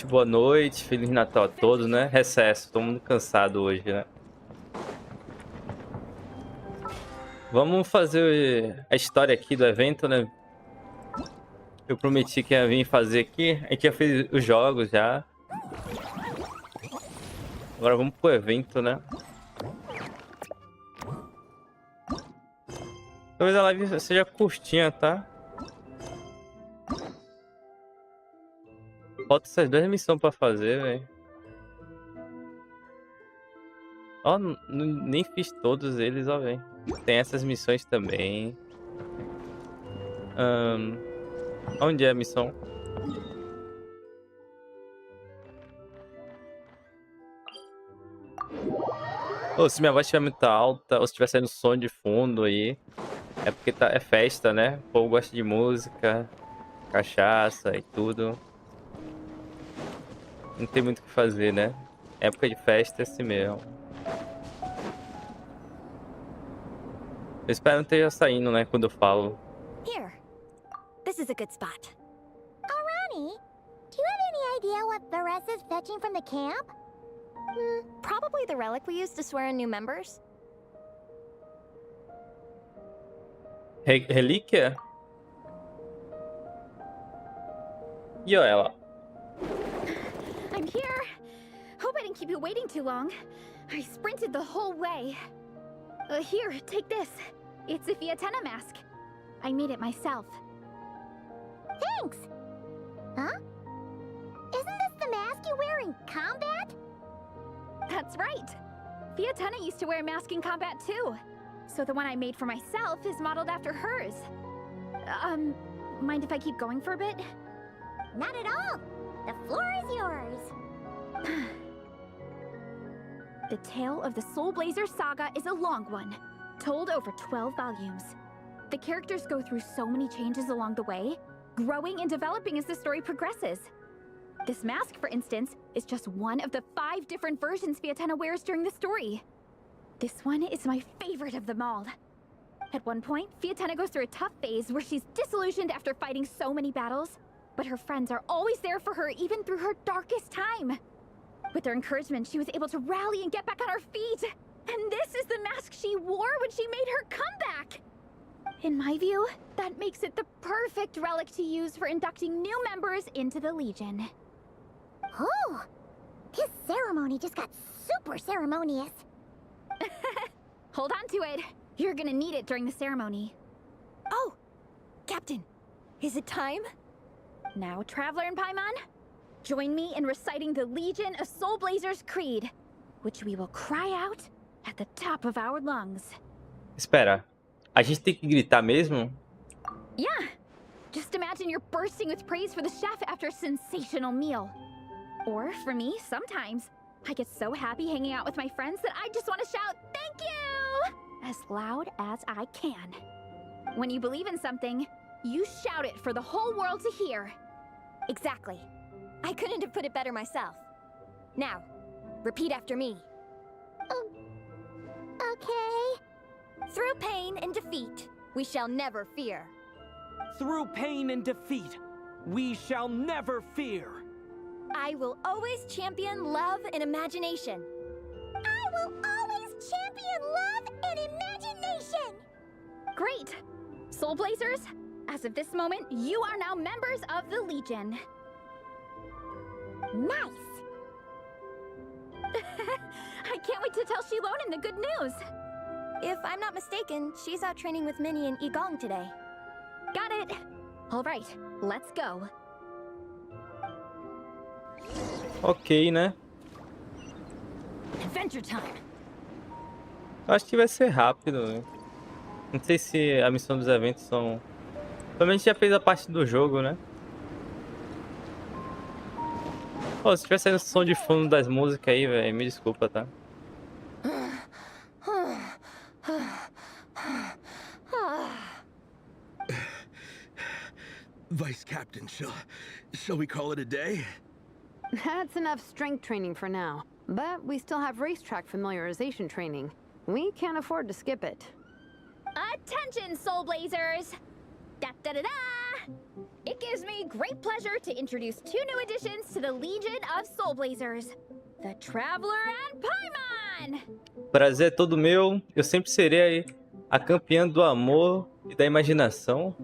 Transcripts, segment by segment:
boa noite. Feliz Natal a todos, né? Recesso, todo mundo cansado hoje, né? Vamos fazer a história aqui do evento, né? Eu prometi que ia vir fazer aqui. A gente já fez os jogos já. Agora vamos pro evento, né? Talvez a live seja curtinha, tá? Falta essas duas missões pra fazer, velho. Ó, nem fiz todos eles, ó, velho. Tem essas missões também. Onde é a missão? Oh, se minha voz estiver muito alta, ou se estiver saindo som de fundo aí, é porque é festa, né? O povo gosta de música, cachaça e tudo. Não tem muito o que fazer, né? Época de festa é assim mesmo. Eu espero não esteja saindo, né? Quando eu falo. Here. This is a good spot. Arani, do you have any idea what FELIZ is fetching from the camp? Probably the relic we used to swear in new members. Relíquia? E ó ela. I'm here. Hope I didn't keep you waiting too long. I sprinted the whole way. Here, take this. It's a Fiatena mask. I made it myself. Thanks! Huh? Isn't this the mask you wear in combat? That's right. Fiatena used to wear a mask in combat too. So the one I made for myself is modeled after hers. Mind if I keep going for a bit? Not at all. The floor is yours. The tale of the Soul Blazer saga is a long one, told over 12 volumes. The characters go through so many changes along the way, growing and developing as the story progresses. This mask, for instance, is just one of the 5 different versions Fiatena wears during the story. This one is my favorite of them all. At one point, Fiatena goes through a tough phase where she's disillusioned after fighting so many battles, but her friends are always there for her even through her darkest time. With their encouragement, she was able to rally and get back on her feet. And this is the mask she wore when she made her comeback. In my view, that makes it the perfect relic to use for inducting new members into the Legion. Oh! This ceremony just got super ceremonious. Hold on to it. You're gonna need it during the ceremony. Oh! Captain, is it time? Now, Traveler and Paimon, join me in reciting the Legion of Soul Blazers Creed, which we will cry out at the top of our lungs. Espera, a gente tem que gritar mesmo? Yeah. Just imagine you're bursting with praise for the chef after a sensational meal. Or, for me, sometimes, I get so happy hanging out with my friends that I just want to shout, "Thank you!" as loud as I can. When you believe in something, you shout it for the whole world to hear. Exactly. I couldn't have put it better myself. Now, repeat after me. Okay. Through pain and defeat, we shall never fear. Through pain and defeat, we shall never fear. I will always champion love and imagination. I will always champion love and imagination! Great! Soul Blazers, as of this moment, you are now members of the Legion. Nice! I can't wait to tell Shilonen the good news. If I'm not mistaken, she's out training with Minnie and Igong today. Got it! All right, let's go. Ok, né? Adventure time! Acho que vai ser rápido, né? Não sei se a missão dos eventos são... Pelo menos já fez a parte do jogo, né? Pô, se tiver saindo som de fundo das músicas aí, velho, me desculpa, tá? Vice Captain, shall we call it a day? That's enough strength training for now. But we still have racetrack familiarization training. We can't afford to skip it. Attention, Soul Blazers! Da-da-da-da! Ikke gives me great pleasure to introduce 2 new additions to the Legion of Soul Blazers, the Traveler and Paimon! Prazer é todo meu. Eu sempre serei a campeã do amor e da imaginação.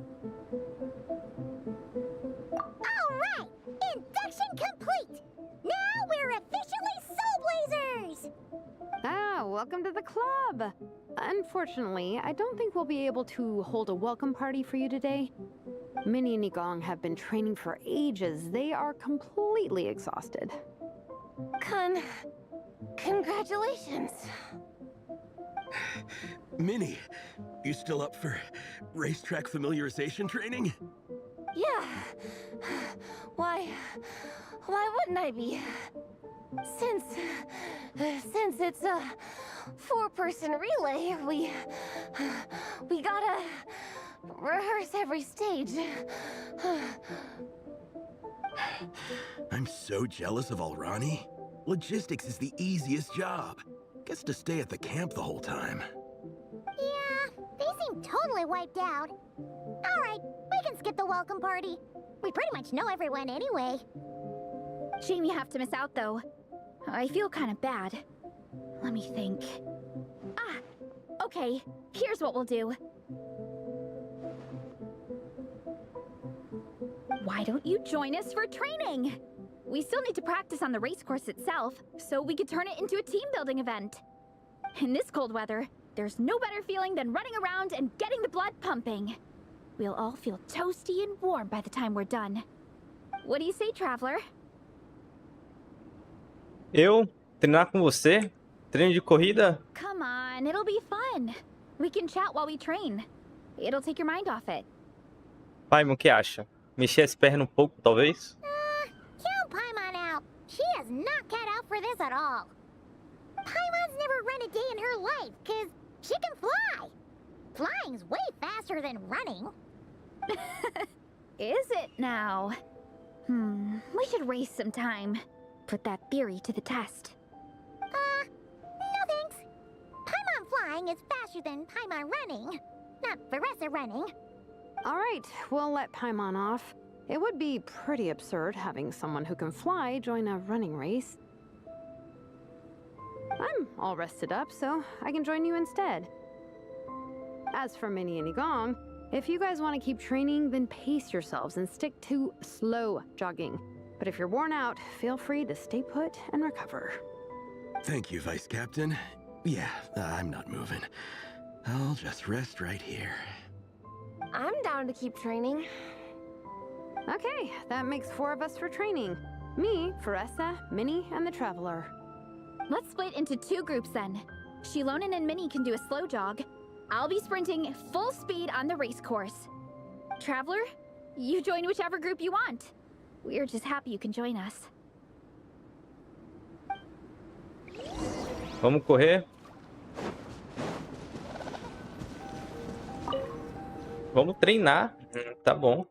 Alright! Induction complete! Now we're officially Soul Blazers! Ah, welcome to the club! Unfortunately, I don't think we'll be able to hold a welcome party for you today. Minnie and Igong have been training for ages. They are completely exhausted. Congratulations. Minnie, you still up for racetrack familiarization training? Yeah. Why wouldn't I be? Since it's a 4-person relay, we gotta rehearse every stage. I'm so jealous of Alrani. Logistics is the easiest job. Gets to stay at the camp the whole time. Yeah, they seem totally wiped out. Alright, we can skip the welcome party. We pretty much know everyone anyway. Shame you have to miss out, though. I feel kind of bad. Let me think. Ah, okay. Here's what we'll do. Why don't you join us for training? We still need to practice on the race course itself, so we could turn it into a team-building event. In this cold weather, there's no better feeling than running around and getting the blood pumping. We'll all feel toasty and warm by the time we're done. What do you say, Traveler? Eu? Treinar com você? Treino de corrida? Come on, it'll be fun. We can chat while we train. It'll take your mind off it. Paimon, o que acha? Mexer as pernas pouco, talvez? Count Paimon out. She is not cut out for this at all. Paimon's never run a day in her life, 'cause she can fly. Flying's way faster than running. Is it now? We should race sometime. Put that theory to the test. No thanks. Paimon flying is faster than Paimon running. Not Veressa running. All right, we'll let Paimon off. It would be pretty absurd having someone who can fly join a running race. I'm all rested up, so I can join you instead. As for Minnie and Igong, if you guys want to keep training, then pace yourselves and stick to slow jogging. But if you're worn out, feel free to stay put and recover. Thank you, Vice Captain. Yeah, I'm not moving. I'll just rest right here. I'm down to keep training. Okay, that makes 4 of us for training. Me, Veressa, Minnie, and the Traveler. Let's split into 2 groups then. Shilonen and Minnie can do a slow jog. I'll be sprinting full speed on the race course. Traveler, you join whichever group you want. We're just happy you can join us. Vamos correr? Vamos treinar. Tá bom.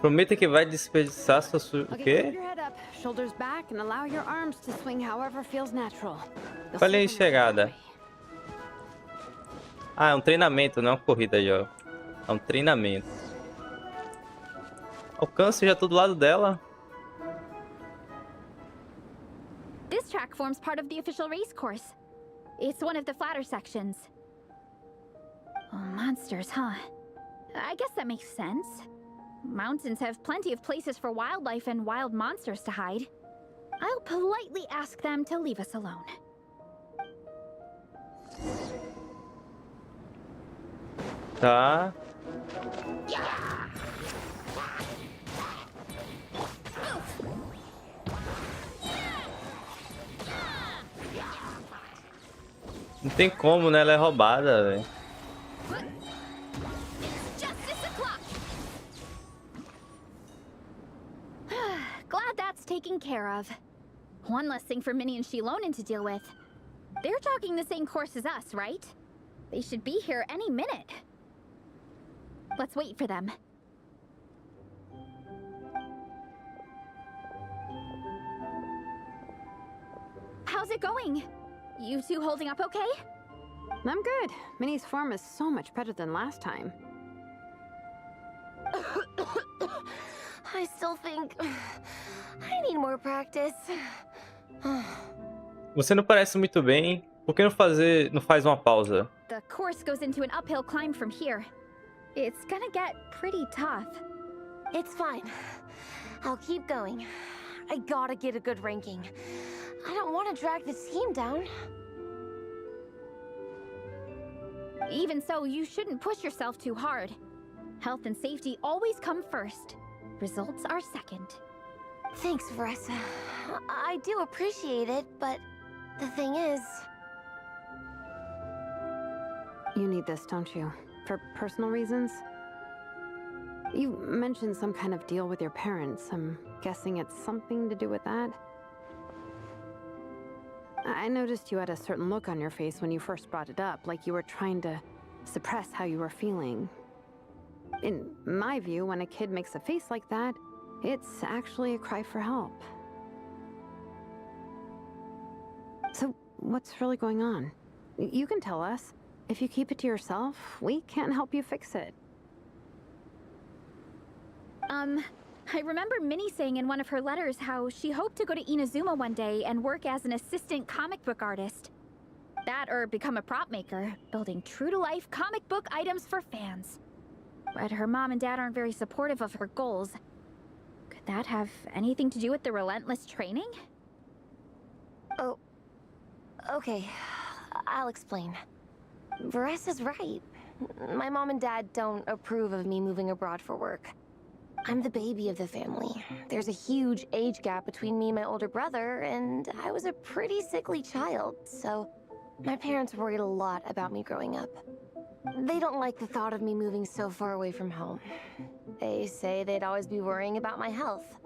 Prometa que vai desperdiçar sua... O Okay, quê? keep your head up, shoulders back, and allow your arms to swing however feels natural. You'll Falei em see them chegada. right away. Ah, é um treinamento, não é uma corrida já. É um treinamento. Alcance, já tô do lado dela. This track forms part of the official race course. It's one of the flatter sections. Oh, monsters, huh? I guess that makes sense. Mountains have plenty of places for wildlife and wild monsters to hide. I'll politely ask them to leave us alone. Tá. Não tem como, né? Ela é roubada, velho. Justice o'clock! Glad that's taken care of. One less thing for Minnie and Shilonen to deal with. They're jogging the same course as us, right? They should be here any minute. Let's wait for them. How's it going? You two holding up okay? I'm good. Minnie's form is so much better than last time. I still think I need more practice. Você não parece muito bem. Por que não faz uma pausa? The course goes into an uphill climb from here. It's gonna get pretty tough. It's fine. I'll keep going. I gotta get a good ranking. I don't want to drag the team down. Even so, you shouldn't push yourself too hard. Health and safety always come first. Results are second. Thanks, Veressa. I do appreciate it, but the thing is... You need this, don't you? For personal reasons? You mentioned some kind of deal with your parents. I'm guessing it's something to do with that? I noticed you had a certain look on your face when you first brought it up, like you were trying to suppress how you were feeling. In my view, when a kid makes a face like that, it's actually a cry for help. So, what's really going on? You can tell us. If you keep it to yourself, we can't help you fix it. I remember Minnie saying in one of her letters how she hoped to go to Inazuma one day and work as an assistant comic book artist. That or become a prop maker, building true-to-life comic book items for fans. But her mom and dad aren't very supportive of her goals. Could that have anything to do with the relentless training? Oh, okay. I'll explain. Veressa's right. My mom and dad don't approve of me moving abroad for work. I'm the baby of the family. There's a huge age gap between me and my older brother, and I was a pretty sickly child, so my parents worried a lot about me growing up. They don't like the thought of me moving so far away from home. They say they'd always be worrying about my health.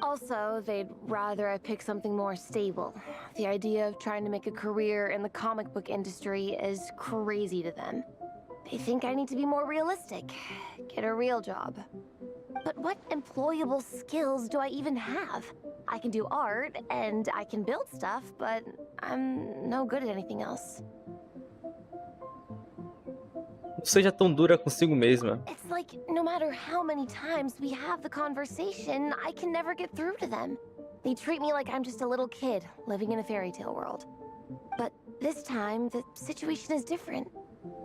Also, they'd rather I pick something more stable. The idea of trying to make a career in the comic book industry is crazy to them. They think I need to be more realistic, get a real job. But what employable skills do I even have? I can do art, and I can build stuff, but I'm no good at anything else. Não seja tão dura consigo mesma. It's like, no matter how many times we have the conversation, I can never get through to them. They treat me like I'm just a little kid living in a fairy tale world. But this time, the situation is different.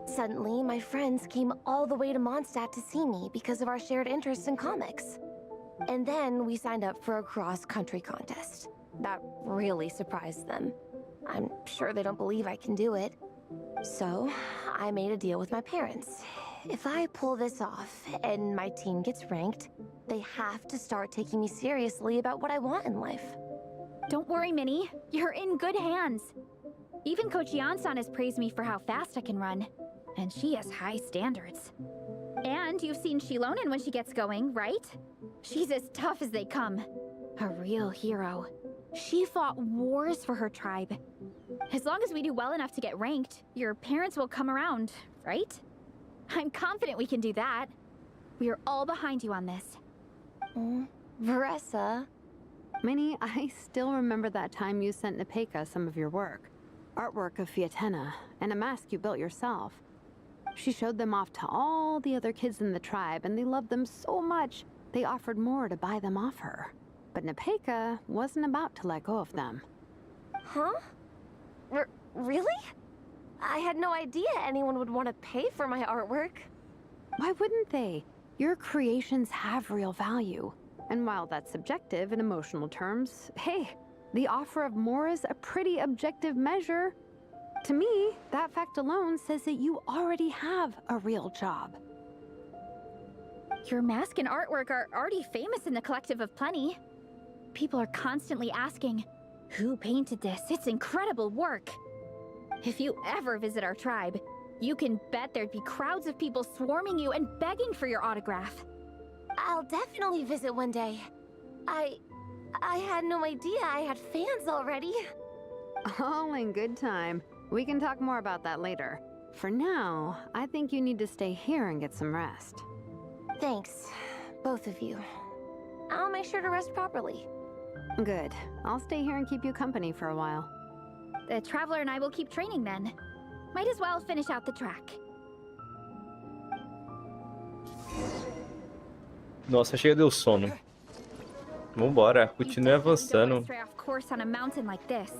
Suddenly, my friends came all the way to Mondstadt to see me because of our shared interests in comics. And then we signed up for a cross-country contest. That really surprised them. I'm sure they don't believe I can do it. So, I made a deal with my parents. If I pull this off and my team gets ranked, they have to start taking me seriously about what I want in life. Don't worry, Minnie. You're in good hands. Even Coach Yan-san has praised me for how fast I can run. And she has high standards. And you've seen Shilonen when she gets going, right? She's as tough as they come. A real hero. She fought wars for her tribe. As long as we do well enough to get ranked, your parents will come around, right? I'm confident we can do that. We are all behind you on this. Veressa. Minnie, I still remember that time you sent Nepeka some of your work. Artwork of Fiatena, and a mask you built yourself. She showed them off to all the other kids in the tribe, and they loved them so much, they offered more to buy them off her. But Nepeka wasn't about to let go of them. Huh? Really? I had no idea anyone would want to pay for my artwork. Why wouldn't they? Your creations have real value. And while that's subjective in emotional terms, hey, the offer of more is a pretty objective measure. To me, that fact alone says that you already have a real job. Your mask and artwork are already famous in the Collective of Plenty. People are constantly asking, who painted this? It's incredible work. If you ever visit our tribe, you can bet there'd be crowds of people swarming you and begging for your autograph. I'll definitely visit one day. I had no idea I had fans already. All in good time. We can talk more about that later. For now, I think you need to stay here and get some rest. Thanks, both of you. I'll make sure to rest properly. Good. I'll stay here and keep you company for a while. The Traveler and I will keep training then. Might as well finish out the track. Nossa, chega deu sono. Vambora, continue You definitely don't want avançando. to stray off course on a mountain like this.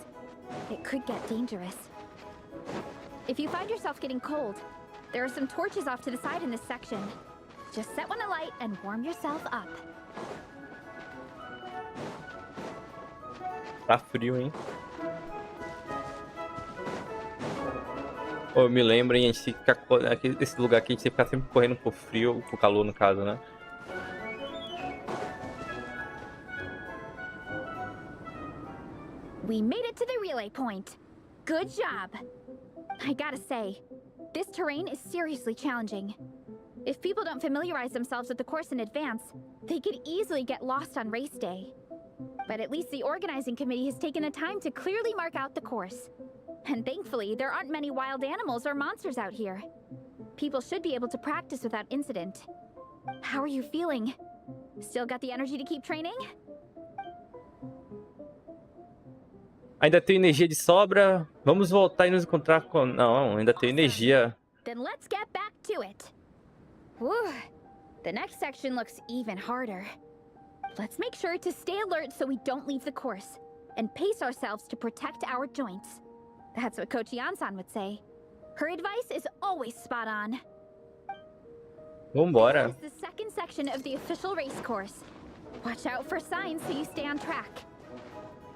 It could get dangerous. If you find yourself getting cold, there are some torches off to the side in this section. Just set one alight and warm yourself up. Tá frio, hein? Ô, eu me lembro, hein? A gente tem que ficar. Esse lugar aqui a gente tem que ficar sempre correndo por frio, por calor, no caso, né? We made it to the relay point. Good job. I gotta say, this terrain is seriously challenging. If people don't familiarize themselves with the course in advance, they could easily get lost on race day. But at least the organizing committee has taken the time to clearly mark out the course. And thankfully, there aren't many wild animals or monsters out here. People should be able to practice without incident. How are you feeling? Still got the energy to keep training? Ainda tenho energia de sobra. Vamos voltar e nos encontrar com... Não, ainda tenho energia. Then let's get back to it. Whew. The next section looks even harder. Let's make sure to stay alert so we don't leave the course, and pace ourselves to protect our joints. That's what Coach Yan-san would say. Her advice is always spot on. Vambora. This is the second section of the official race course. Watch out for signs so you stay on track.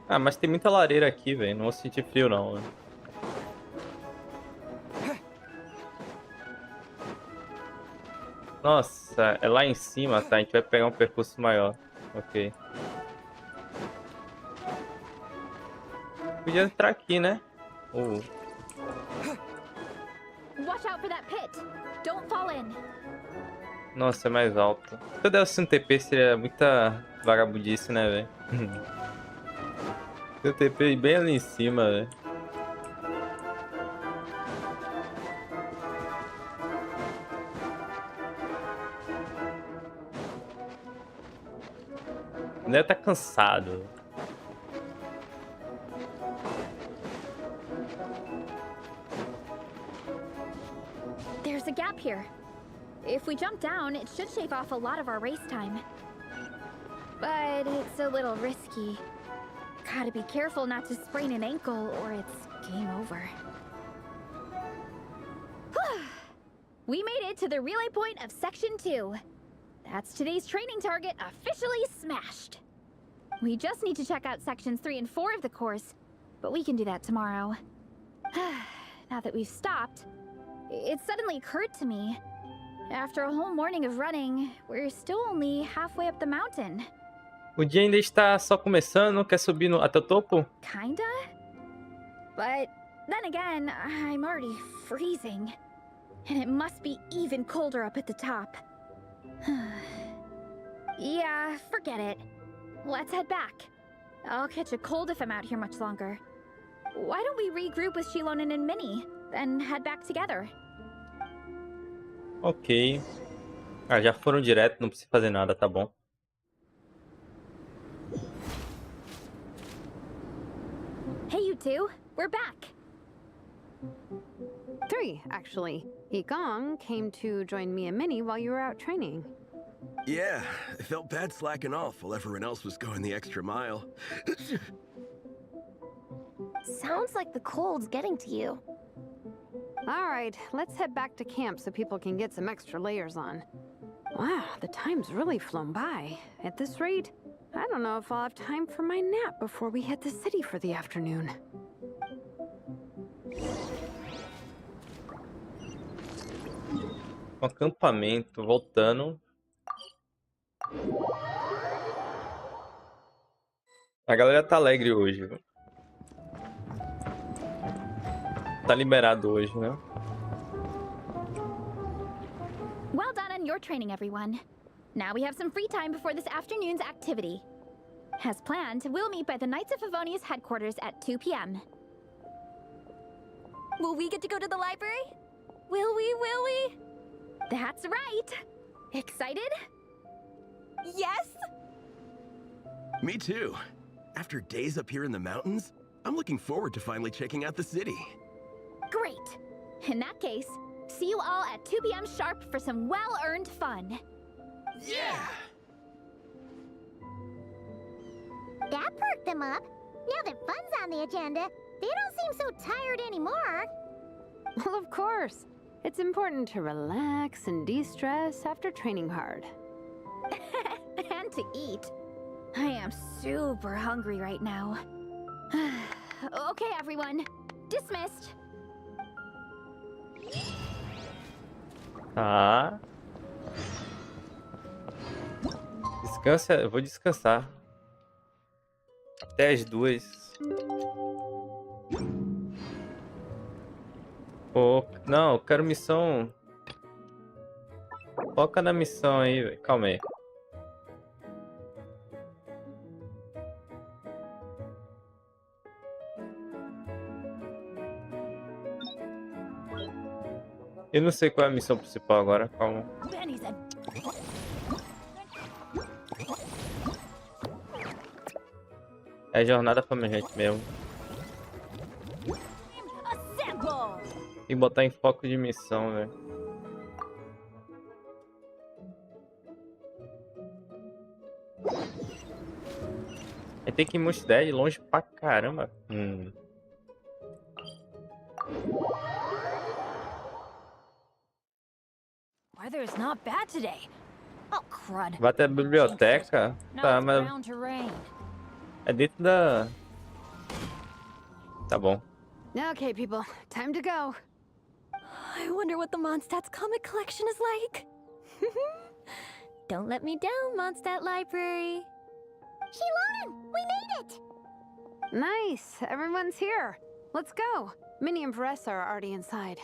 Ah, mas tem muita lareira aqui, velho. Não vou sentir frio, não. Véio. Nossa, é lá em cima, tá? A gente vai pegar um percurso maior. Ok. Podia entrar aqui, né? Watch out for that pit. Don't fall in. Nossa, é mais alto. Se eu desse um TP seria muita vagabundice, né, velho? Tem o TP bem ali em cima, velho. Deve estar cansado. There's a gap here. If we jump down, it should shave off a lot of our race time. But it's a little risky. Gotta be careful not to sprain an ankle or it's game over. We made it to the relay point of Section 2. That's today's training target officially smashed. We just need to check out Sections 3 and 4 of the course, but we can do that tomorrow. Now that we've stopped, it suddenly occurred to me. After a whole morning of running, we're still only halfway up the mountain. O dia ainda está só começando, quer subir até o topo? Kinda? But then again, I'm already freezing. And it must be even colder up at the top. Yeah, forget it. Let's head back. I'll catch a cold if I'm out here much longer. Why don't we regroup with Shilonen and Minnie, then head back together? Ok. Ah, já foram direto, não precisa fazer nada, tá bom. Hey, you two. We're back. 3, actually. Igong came to join me and Minnie while you were out training. Yeah, I felt bad slacking off while everyone else was going the extra mile. Sounds like the cold's getting to you. All right, let's head back to camp so people can get some extra layers on. Wow, the time's really flown by. At this rate, I don't know if I'll have time for my nap before we hit the city for the afternoon. Um acampamento, voltando. A galera tá alegre hoje, viu? Tá liberado hoje, né? Well done on your training, everyone. Now we have some free time before this afternoon's activity. As planned, we'll meet by the Knights of Favonius headquarters at 2 p.m. Will we get to go to the library? Will we? That's right! Excited? Yes? Me too. After days up here in the mountains, I'm looking forward to finally checking out the city. Great! In that case, see you all at 2 p.m. sharp for some well-earned fun. Yeah! That perked them up. Now that fun's on the agenda, they don't seem so tired anymore. Well, of course. It's important to relax and de-stress after training hard. And to eat. I am super hungry right now. Okay, everyone. Dismissed. Tá. Descansa, eu vou descansar. Até as 2. Pô, não, eu quero missão. Foca na missão aí, velho. Calma aí. Eu não sei qual é a missão principal agora, calma. É jornada pra minha gente mesmo. Tem que botar em foco de missão, velho. Aí tem que ir muito ideia longe pra caramba. Weather is not bad today. Oh, crud. Vai até a biblioteca. Tá, mas é dentro da... Tá bom. Okay, people, time to go. I wonder what the Mondstadt's comic collection is like. Don't let me down, Mondstadt Library. Shilonen, we made it! Nice, everyone's here. Let's go. Minnie and Varessa are already inside.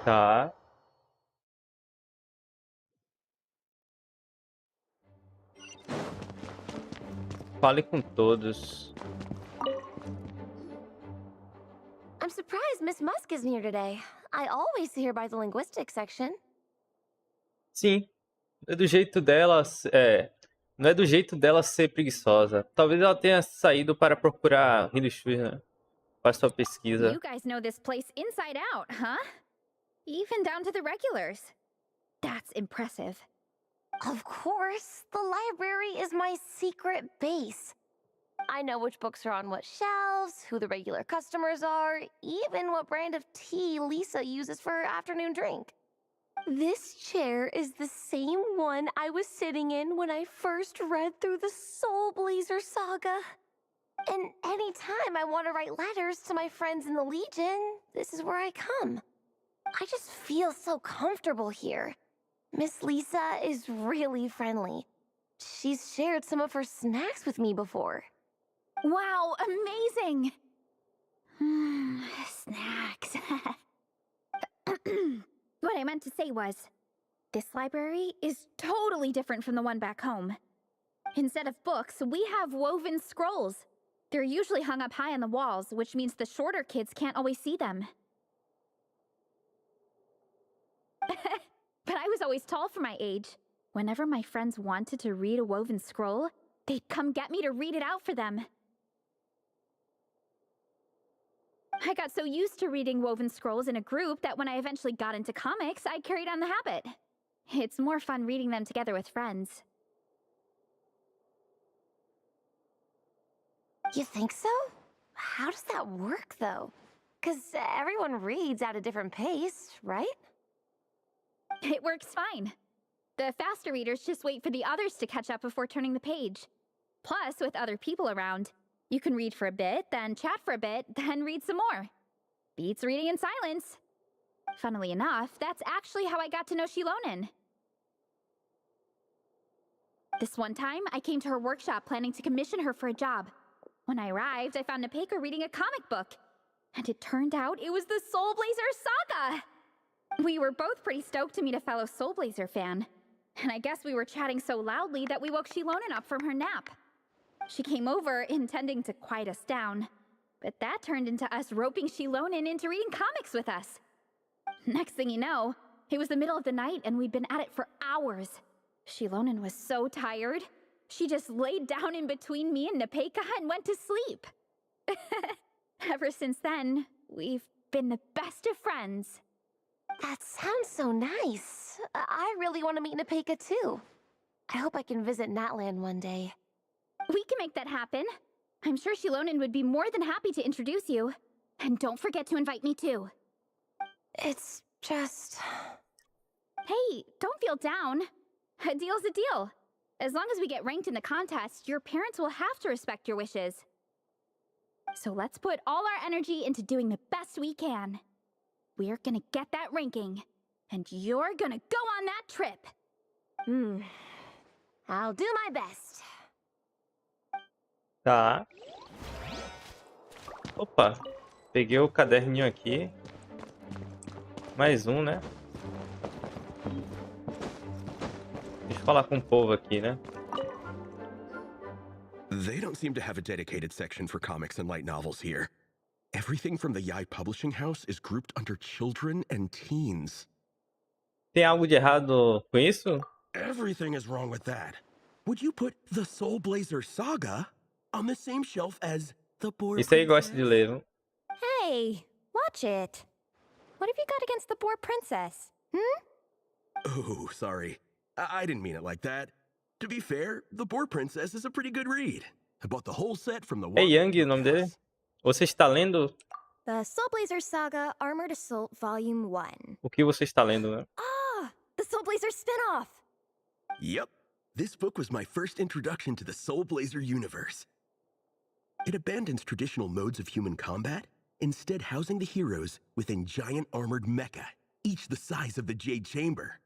Tá. Fale com todos. I'm surprised Miss Musk isn't here today. I always see her by the linguistics section. Sim. É do jeito dela, não é do jeito dela ser preguiçosa. Talvez ela tenha saído para procurar Hilishue, né? Para sua pesquisa. You guys know this place inside out, huh? Even down to the regulars. That's impressive. Of course, the library is my secret base. I know which books are on what shelves, who the regular customers are, even what brand of tea Lisa uses for her afternoon drink. This chair is the same one I was sitting in when I first read through the Soul Blazer saga. And anytime I want to write letters to my friends in the Legion, this is where I come. I just feel so comfortable here. Miss Lisa is really friendly. She's shared some of her snacks with me before. Wow, amazing! Snacks. What I meant to say was, this library is totally different from the one back home. Instead of books, we have woven scrolls. They're usually hung up high on the walls, which means the shorter kids can't always see them. But I was always tall for my age. Whenever my friends wanted to read a woven scroll, they'd come get me to read it out for them. I got so used to reading woven scrolls in a group that when I eventually got into comics, I carried on the habit. It's more fun reading them together with friends. You think so? How does that work, though? 'Cause everyone reads at a different pace, right? It works fine. The faster readers just wait for the others to catch up before turning the page. Plus, with other people around, you can read for a bit, then chat for a bit, then read some more. Beats reading in silence. Funnily enough, that's actually how I got to know Shilonen. This one time, I came to her workshop planning to commission her for a job. When I arrived, I found Nepeka reading a comic book. And it turned out it was the Soul Blazer saga! We were both pretty stoked to meet a fellow Soul Blazer fan. And I guess we were chatting so loudly that we woke Shilonen up from her nap. She came over, intending to quiet us down. But that turned into us roping Shilonen into reading comics with us. Next thing you know, it was the middle of the night and we'd been at it for hours. Shilonen was so tired. She just laid down in between me and Nepeka and went to sleep. Ever since then, we've been the best of friends. That sounds so nice. I really want to meet Nepeka too. I hope I can visit Natland one day. We can make that happen. I'm sure Shilonen would be more than happy to introduce you. And don't forget to invite me too. It's just... Hey, don't feel down. A deal's a deal. As long as we get ranked in the contest, your parents will have to respect your wishes. So let's put all our energy into doing the best we can. We're gonna get that ranking, and you're gonna go on that trip. I'll do my best. Tá. Opa, peguei o caderninho aqui. Mais um, né? Deixa eu falar com o povo aqui, né? They don't seem to have a dedicated section for comics and light novels here. Everything from the Yai Publishing House is grouped under children and teens. Tem algo de errado com isso? Everything is wrong with that. Would you put the Soul Blazer Saga on the same shelf as the Boar Isso aí gosta de Princess? ler, viu? Hey, watch it. What have you got against the Boar Princess? Oh, sorry. I didn't mean it like that. To be fair, the Boar Princess is a pretty good read. I bought the whole set from the É Yang o nome dele? House. Você está lendo? The Soul Blazer Saga Armored Assault Volume 1. O que você está lendo, né? Ah, the Soul Blazer spin-off! Yep. This book was my first introduction to the Soul Blazer universe. It abandons traditional modes of human combat, instead housing the heroes within giant armored mecha, each the size of the Jade Chamber.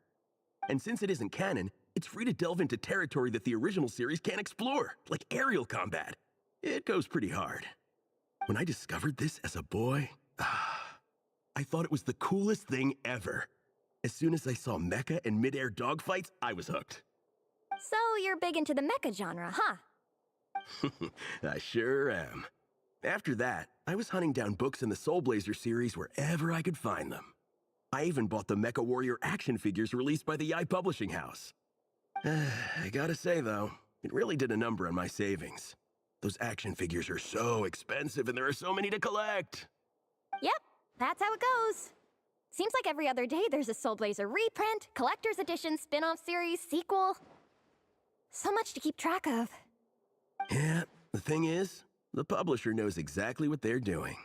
And since it isn't canon, it's free to delve into territory that the original series can't explore, like aerial combat. It goes pretty hard. When I discovered this as a boy, I thought it was the coolest thing ever. As soon as I saw mecha and mid-air dogfights, I was hooked. So you're big into the mecha genre, huh? I sure am. After that, I was hunting down books in the Soul Blazer series wherever I could find them. I even bought the Mecha Warrior action figures released by the Yai Publishing House. I gotta say, though, it really did a number on my savings. Those action figures are so expensive and there are so many to collect. Yep, that's how it goes. Seems like every other day there's a Soul Blazer reprint, collector's edition, spin-off series, sequel. So much to keep track of. Yeah, the thing is, the publisher knows exactly what they're doing.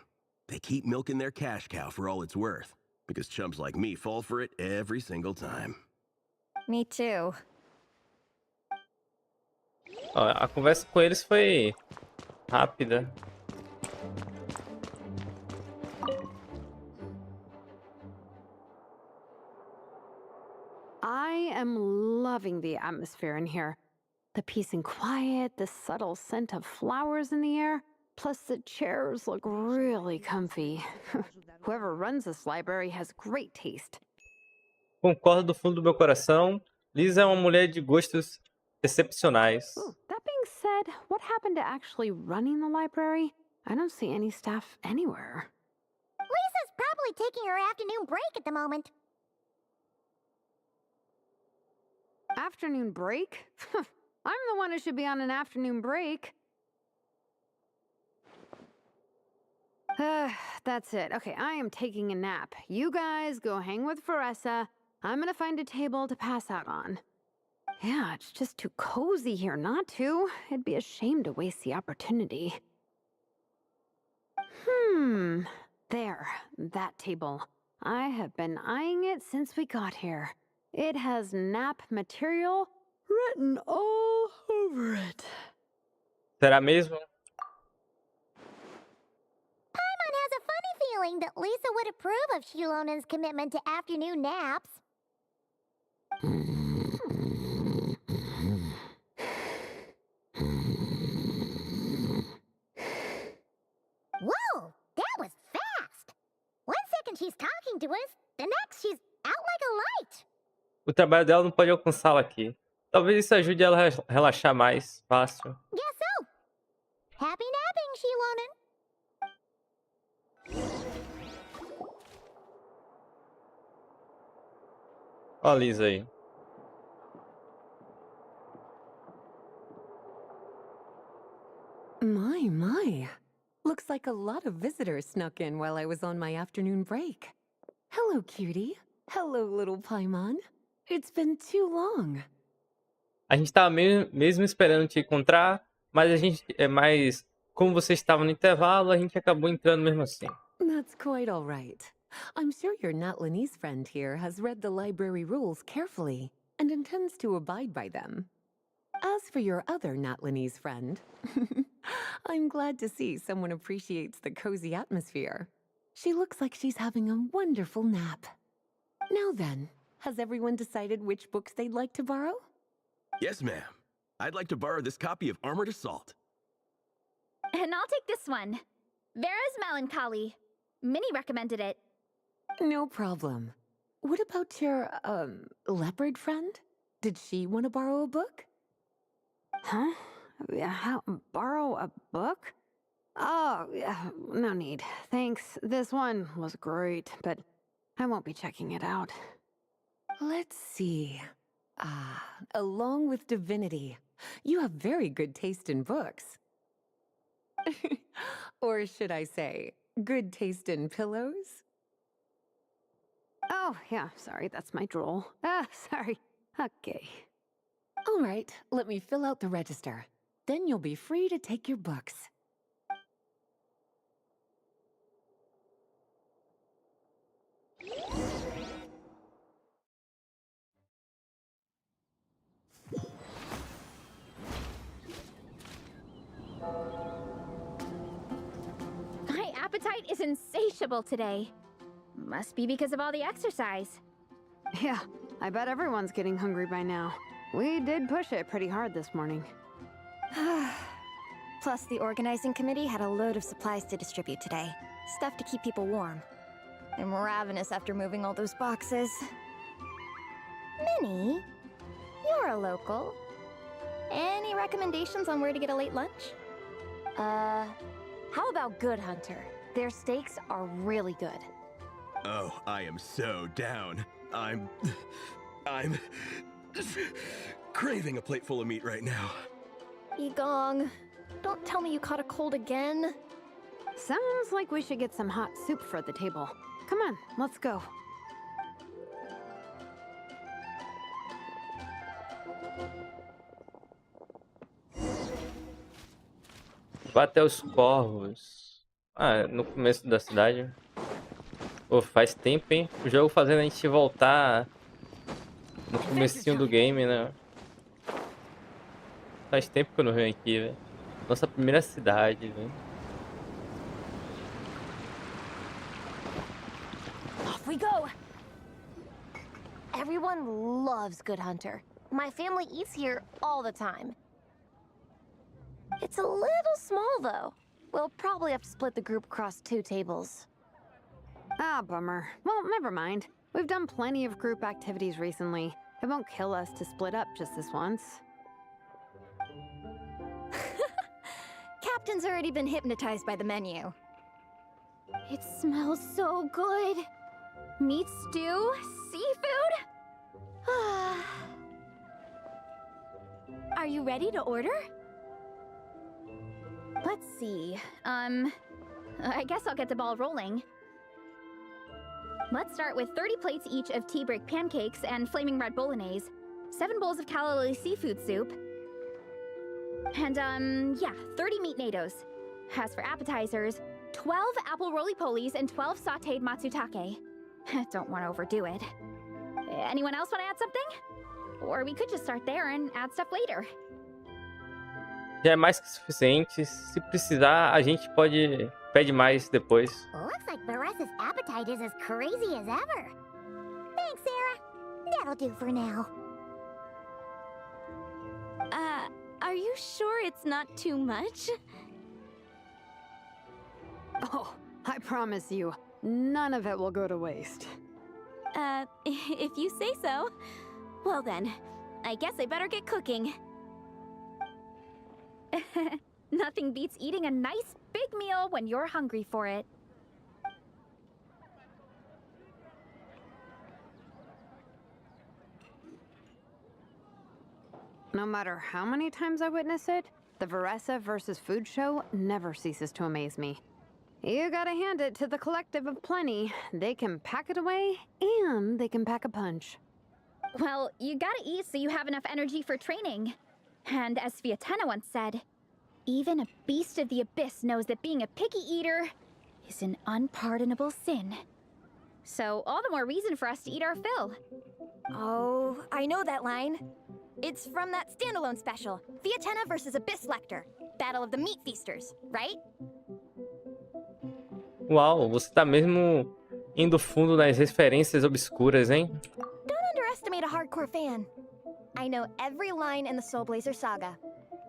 They keep milking their cash cow for all it's worth, because chumps like me fall for it every single time. Me too. Ó, a conversa com eles foi rápida. I am loving the atmosphere in here. The peace and quiet, the subtle scent of flowers in the air, plus the chairs look really comfy. Whoever runs this library has great taste. Concordo do fundo do meu coração. Liz é uma mulher de gostos excepcionais. Ooh, that being said, what happened to actually running the library? I don't see any staff anywhere. Lisa's probably taking her afternoon break at the moment. Afternoon break? I'm the one who should be on an afternoon break. That's it. Okay, I am taking a nap. You guys go hang with Veressa. I'm gonna find a table to pass out on. Yeah, it's just too cozy here not to. It'd be a shame to waste the opportunity. There, that table. I have been eyeing it since we got here. It has nap material written all over it. Será mesmo? Paimon has a funny feeling that Lisa would approve of Shilonen's commitment to afternoon naps. Whoa, that was fast! 1 second she's talking to us, the next she's out like a light. O trabalho dela não pode alcançá-la aqui. Talvez isso ajude ela a relaxar mais fácil. Guess so. Happy napping, Shilonen. Ó a Liz aí. My. Looks like a lot of visitors snuck in while I was on my afternoon break. Hello, cutie. Hello, little Paimon. It's been too long. A gente tava mesmo esperando te encontrar, mas como você estava no intervalo, a gente acabou entrando mesmo assim. That's quite all right. I'm sure your Natlanese friend here has read the library rules carefully and intends to abide by them. As for your other Natlanese friend, I'm glad to see someone appreciates the cozy atmosphere. She looks like she's having a wonderful nap. Now then, has everyone decided which books they'd like to borrow? Yes, ma'am. I'd like to borrow this copy of Armored Assault. And I'll take this one. Vera's Melancholy. Minnie recommended it. No problem. What about your, leopard friend? Did she want to borrow a book? Huh? Borrow a book? Oh, yeah, no need. Thanks. This one was great, but I won't be checking it out. Let's see. Along with divinity, you have very good taste in books. Or should I say, good taste in pillows? Oh, yeah, sorry, that's my drool. Sorry. Okay. All right, let me fill out the register. Then you'll be free to take your books. My appetite is insatiable today. Must be because of all the exercise. Yeah, I bet everyone's getting hungry by now. We did push it pretty hard this morning. Plus, the organizing committee had a load of supplies to distribute today. Stuff to keep people warm. I'm ravenous after moving all those boxes. Minnie, you're a local. Any recommendations on where to get a late lunch? How about Good Hunter? Their steaks are really good. Oh, I am so down. I'm craving a plate full of meat right now. Igong, don't tell me you caught a cold again. Sounds like we should get some hot soup for the table. Come on, let's go. Vá até os corvos. No começo da cidade. Pô, faz tempo, hein? O jogo fazendo a gente voltar no comecinho do game, né? Faz tempo que eu não venho aqui, velho. Nossa primeira cidade, velho. Off we go! Everyone loves Good Hunter. My family eats here all the time. It's a little small, though. We'll probably have to split the group across 2 tables. Ah, bummer. Well, never mind. We've done plenty of group activities recently. It won't kill us to split up just this once. Captain's already been hypnotized by the menu. It smells so good. Meat stew? Seafood? Are you ready to order? Let's see. I guess I'll get the ball rolling. Let's start with 30 plates each of tea break pancakes and flaming red bolognese, 7 bowls of calla seafood soup, and 30 meat nados. As for appetizers, 12 apple roly-polies and 12 sautéed matsutake. Don't want to overdo it. Anyone else want to add something? Or we could just start there and add stuff later. Já é mais que suficiente. Se precisar, a gente pede mais depois. Looks like Baressa's appetite is as crazy as ever. Thanks, Sarah. That'll do for now. Are you sure it's not too much? Oh, I promise you, none of it will go to waste. If you say so. Well then, I guess I better get cooking. Nothing beats eating a nice big meal when you're hungry for it. No matter how many times I witness it, The Veressa versus Food show never ceases to amaze me. You gotta hand it to the collective of plenty. They can pack it away, and they can pack a punch. Well, you gotta eat so you have enough energy for training. And as Fiatena once said, even a beast of the abyss knows that being a picky eater is an unpardonable sin. So all the more reason for us to eat our fill. Oh, I know that line. It's from that standalone special, Fiatena versus Abyss Lecter, Battle of the Meat Feasters, right? Uau, você tá mesmo indo fundo nas referências obscuras, hein? Don't underestimate a hardcore fan. I know every line in the Soul Blazer saga,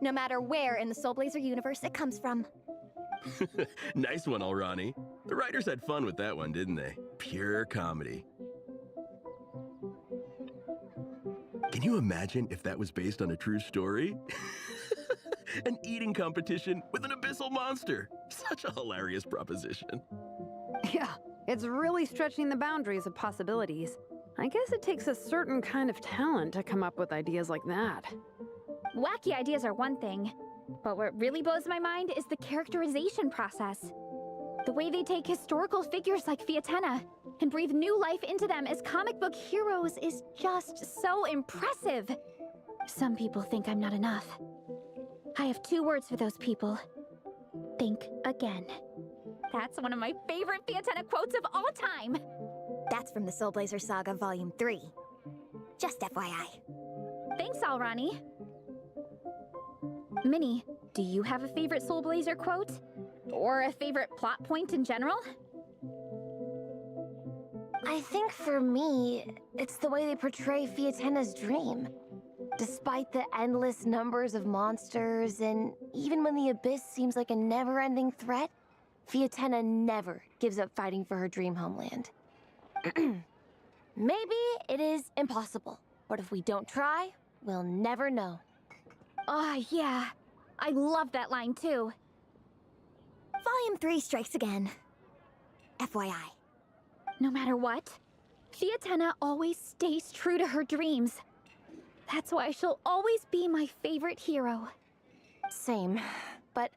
no matter where in the Soul Blazer universe it comes from. Nice one, Alrani. The writers had fun with that one, didn't they? Pure comedy. Can you imagine if that was based on a true story? An eating competition with an abyssal monster. Such a hilarious proposition. Yeah, it's really stretching the boundaries of possibilities. I guess it takes a certain kind of talent to come up with ideas like that. Wacky ideas are one thing, but what really blows my mind is the characterization process. The way they take historical figures like Fiatena and breathe new life into them as comic book heroes is just so impressive. Some people think I'm not enough. I have 2 words for those people. Think again. That's one of my favorite Fiatena quotes of all time. That's from the Soul Blazer Saga Volume 3. Just FYI. Thanks, Alrani. Minnie, do you have a favorite Soul Blazer quote? Or a favorite plot point in general? I think for me, it's the way they portray Fiatena's dream. Despite the endless numbers of monsters, and even when the Abyss seems like a never-ending threat, Fiatena never gives up fighting for her dream homeland. Maybe it is impossible, but if we don't try, we'll never know. Oh, yeah. I love that line, too. Volume 3 strikes again. FYI. No matter what, Fiatena always stays true to her dreams. That's why she'll always be my favorite hero. Same. But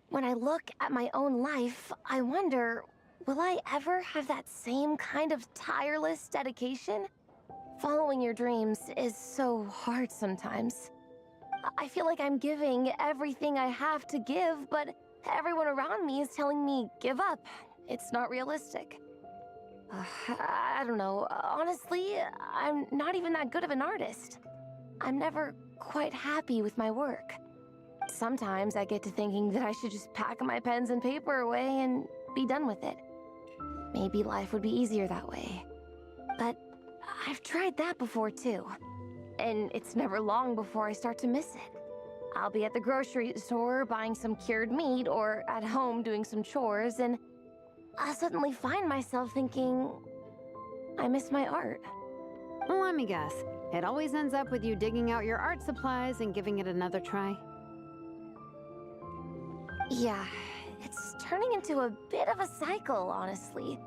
when I look at my own life, I wonder, will I ever have that same kind of tireless dedication? Following your dreams is so hard sometimes. I feel like I'm giving everything I have to give, but everyone around me is telling me, give up. It's not realistic. I don't know. Honestly, I'm not even that good of an artist. I'm never quite happy with my work. Sometimes I get to thinking that I should just pack my pens and paper away and be done with it. Maybe life would be easier that way. But I've tried that before too. And it's never long before I start to miss it. I'll be at the grocery store buying some cured meat or at home doing some chores, and I'll suddenly find myself thinking, I miss my art. Let me guess. It always ends up with you digging out your art supplies and giving it another try. Yeah, it's turning into a bit of a cycle, honestly.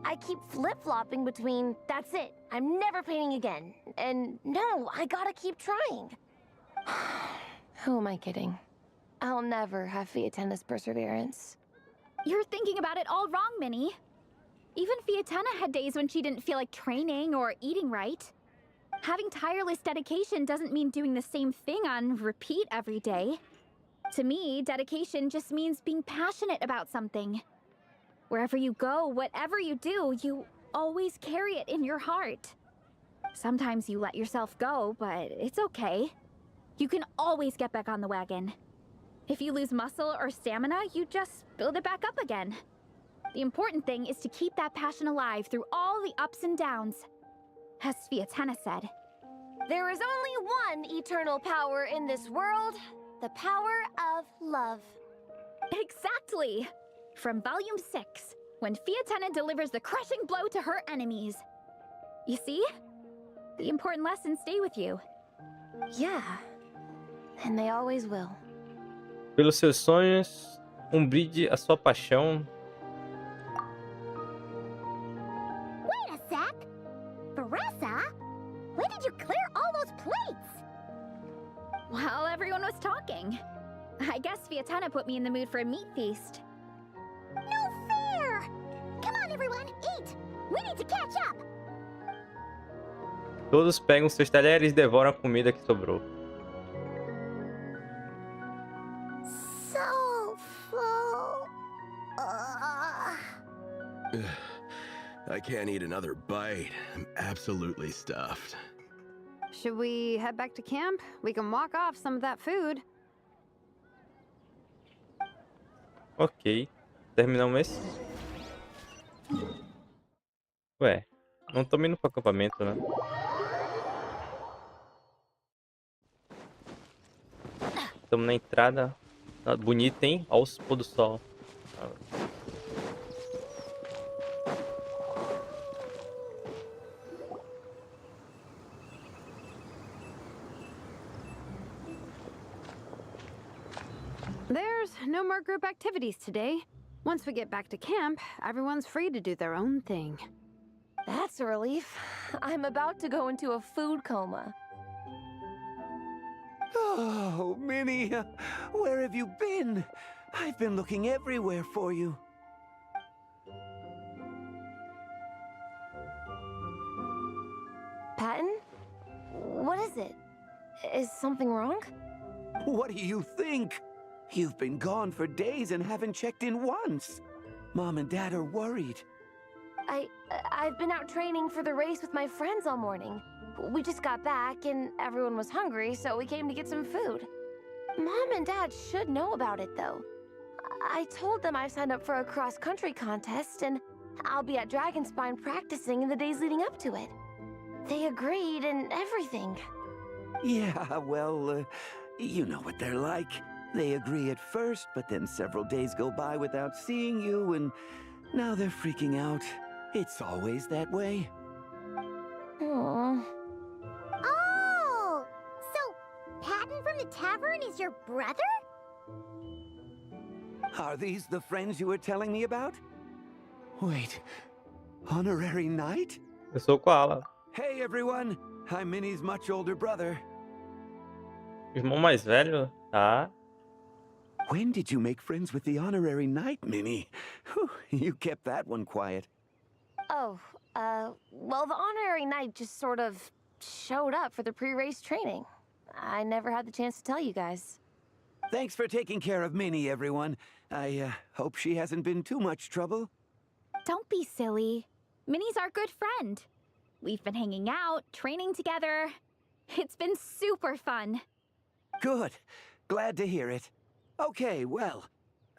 I keep flip-flopping between, that's it, I'm never painting again, and no, I gotta keep trying. Who am I kidding? I'll never have Fiatena's perseverance. You're thinking about it all wrong, Minnie. Even Fiatena had days when she didn't feel like training or eating right. Having tireless dedication doesn't mean doing the same thing on repeat every day. To me, dedication just means being passionate about something. Wherever you go, whatever you do, you always carry it in your heart. Sometimes you let yourself go, but it's okay. You can always get back on the wagon. If you lose muscle or stamina, you just build it back up again. The important thing is to keep that passion alive through all the ups and downs. As Fiatena said, There is only one eternal power in this world, the power of love. exactly! From Volume 6, when Fiatena delivers the crushing blow to her enemies. You see? The important lessons stay with you. Yeah, and they always will. Pelos seus sonhos, brinde a sua paixão. Wait a sec! Veressa? When did you clear all those plates? While everyone was talking. I guess Vietana put me in the mood for a meat feast. No fair! Come on, everyone, eat! We need to catch up! Todos pegam seus talheres e devoram a comida que sobrou. So full. I can't eat another bite. I'm absolutely stuffed. Should we head back to camp? We can walk off some of that food. Ok. Terminamos esse? Ué, não estamos indo pro acampamento, né? Estamos na entrada. Ah, bonita, hein? Olha o pôr do sol. There's no more group activities today. Once we get back to camp, everyone's free to do their own thing. That's a relief. I'm about to go into a food coma. Oh, Minnie, where have you been? I've been looking everywhere for you. Patton? What is it? Is something wrong? What do you think? You've been gone for days and haven't checked in once. Mom and Dad are worried. I've been out training for the race with my friends all morning. We just got back and everyone was hungry, so we came to get some food. Mom and Dad should know about it, though. I told them I signed up for a cross-country contest and I'll be at Dragonspine practicing in the days leading up to it. They agreed and everything. Yeah, well, you know what they're like. They agree at first, but then several days go by without seeing you, and now they're freaking out. It's always that way. Aww. Oh! So, Patton from the tavern is your brother? Are these the friends you were telling me about? Wait, honorary knight? Eu sou o Coalla. Hey everyone, I'm Minnie's much older brother. Irmão mais velho, tá? When did you make friends with the honorary knight, Minnie? Whew, you kept that one quiet. Oh, well, the honorary knight just sort of showed up for the pre-race training. I never had the chance to tell you guys. Thanks for taking care of Minnie, everyone. I hope she hasn't been too much trouble. Don't be silly. Minnie's our good friend. We've been hanging out, training together. It's been super fun. Good. Glad to hear it. Okay, well,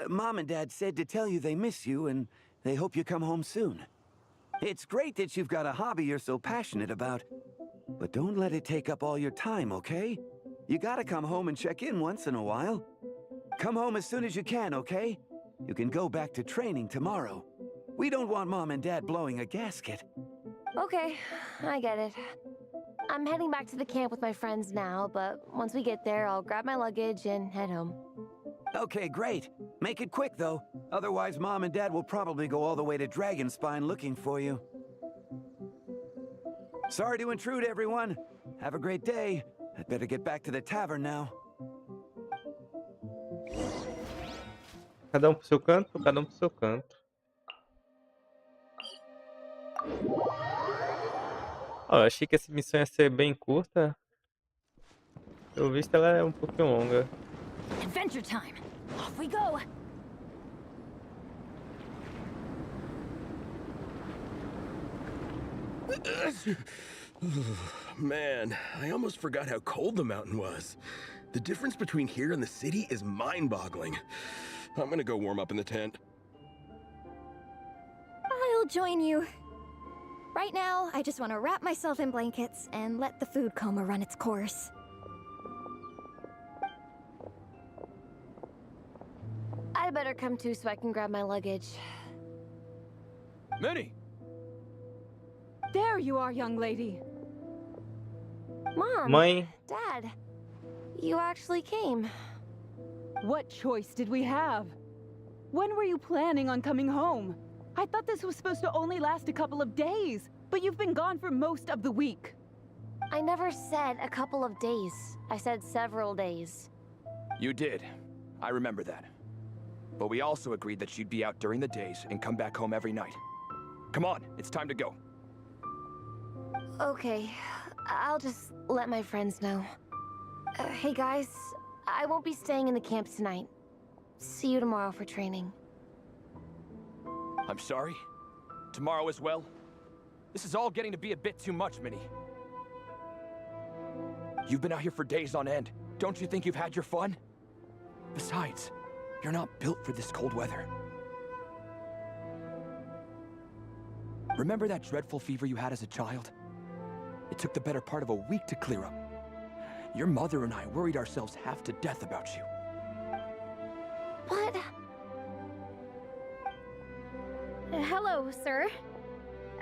Mom and Dad said to tell you they miss you and they hope you come home soon. It's great that you've got a hobby you're so passionate about, but don't let it take up all your time, okay? You gotta come home and check in once in a while. Come home as soon as you can, okay? You can go back to training tomorrow. We don't want Mom and Dad blowing a gasket. Okay, I get it. I'm heading back to the camp with my friends now, but once we get there, I'll grab my luggage and head home. Okay, great. Make it quick, though. Otherwise, Mom and Dad will probably go all the way to Dragonspine looking for you. Sorry to intrude, everyone. Have a great day. I'd better get back to the tavern now. Cada um pro seu canto, cada um pro seu canto. Ó, eu achei que essa missão ia ser bem curta. Pelo visto ela é um pouquinho longa. Adventure time. Off we go. Man, I almost forgot how cold the mountain was. The difference between here and the city is mind-boggling. I'm gonna go warm up in the tent. I'll join you. Right now, I just want to wrap myself in blankets and let the food coma run its course. I'd better come too so I can grab my luggage. Minnie! There you are, young lady. Mom! Mãe, Dad! You actually came. What choice did we have? When were you planning on coming home? I thought this was supposed to only last a couple of days, but you've been gone for most of the week. I never said a couple of days. I said several days. You did. I remember that. But we also agreed that she'd be out during the days and come back home every night. Come on, it's time to go. Okay, I'll just let my friends know. Hey guys, I won't be staying in the camp tonight. See you tomorrow for training. I'm sorry. Tomorrow as well. This is all getting to be a bit too much, Minnie. You've been out here for days on end. Don't you think you've had your fun? Besides, you're not built for this cold weather. Remember that dreadful fever you had as a child? It took the better part of a week to clear up. Your mother and I worried ourselves half to death about you. What? Hello, sir.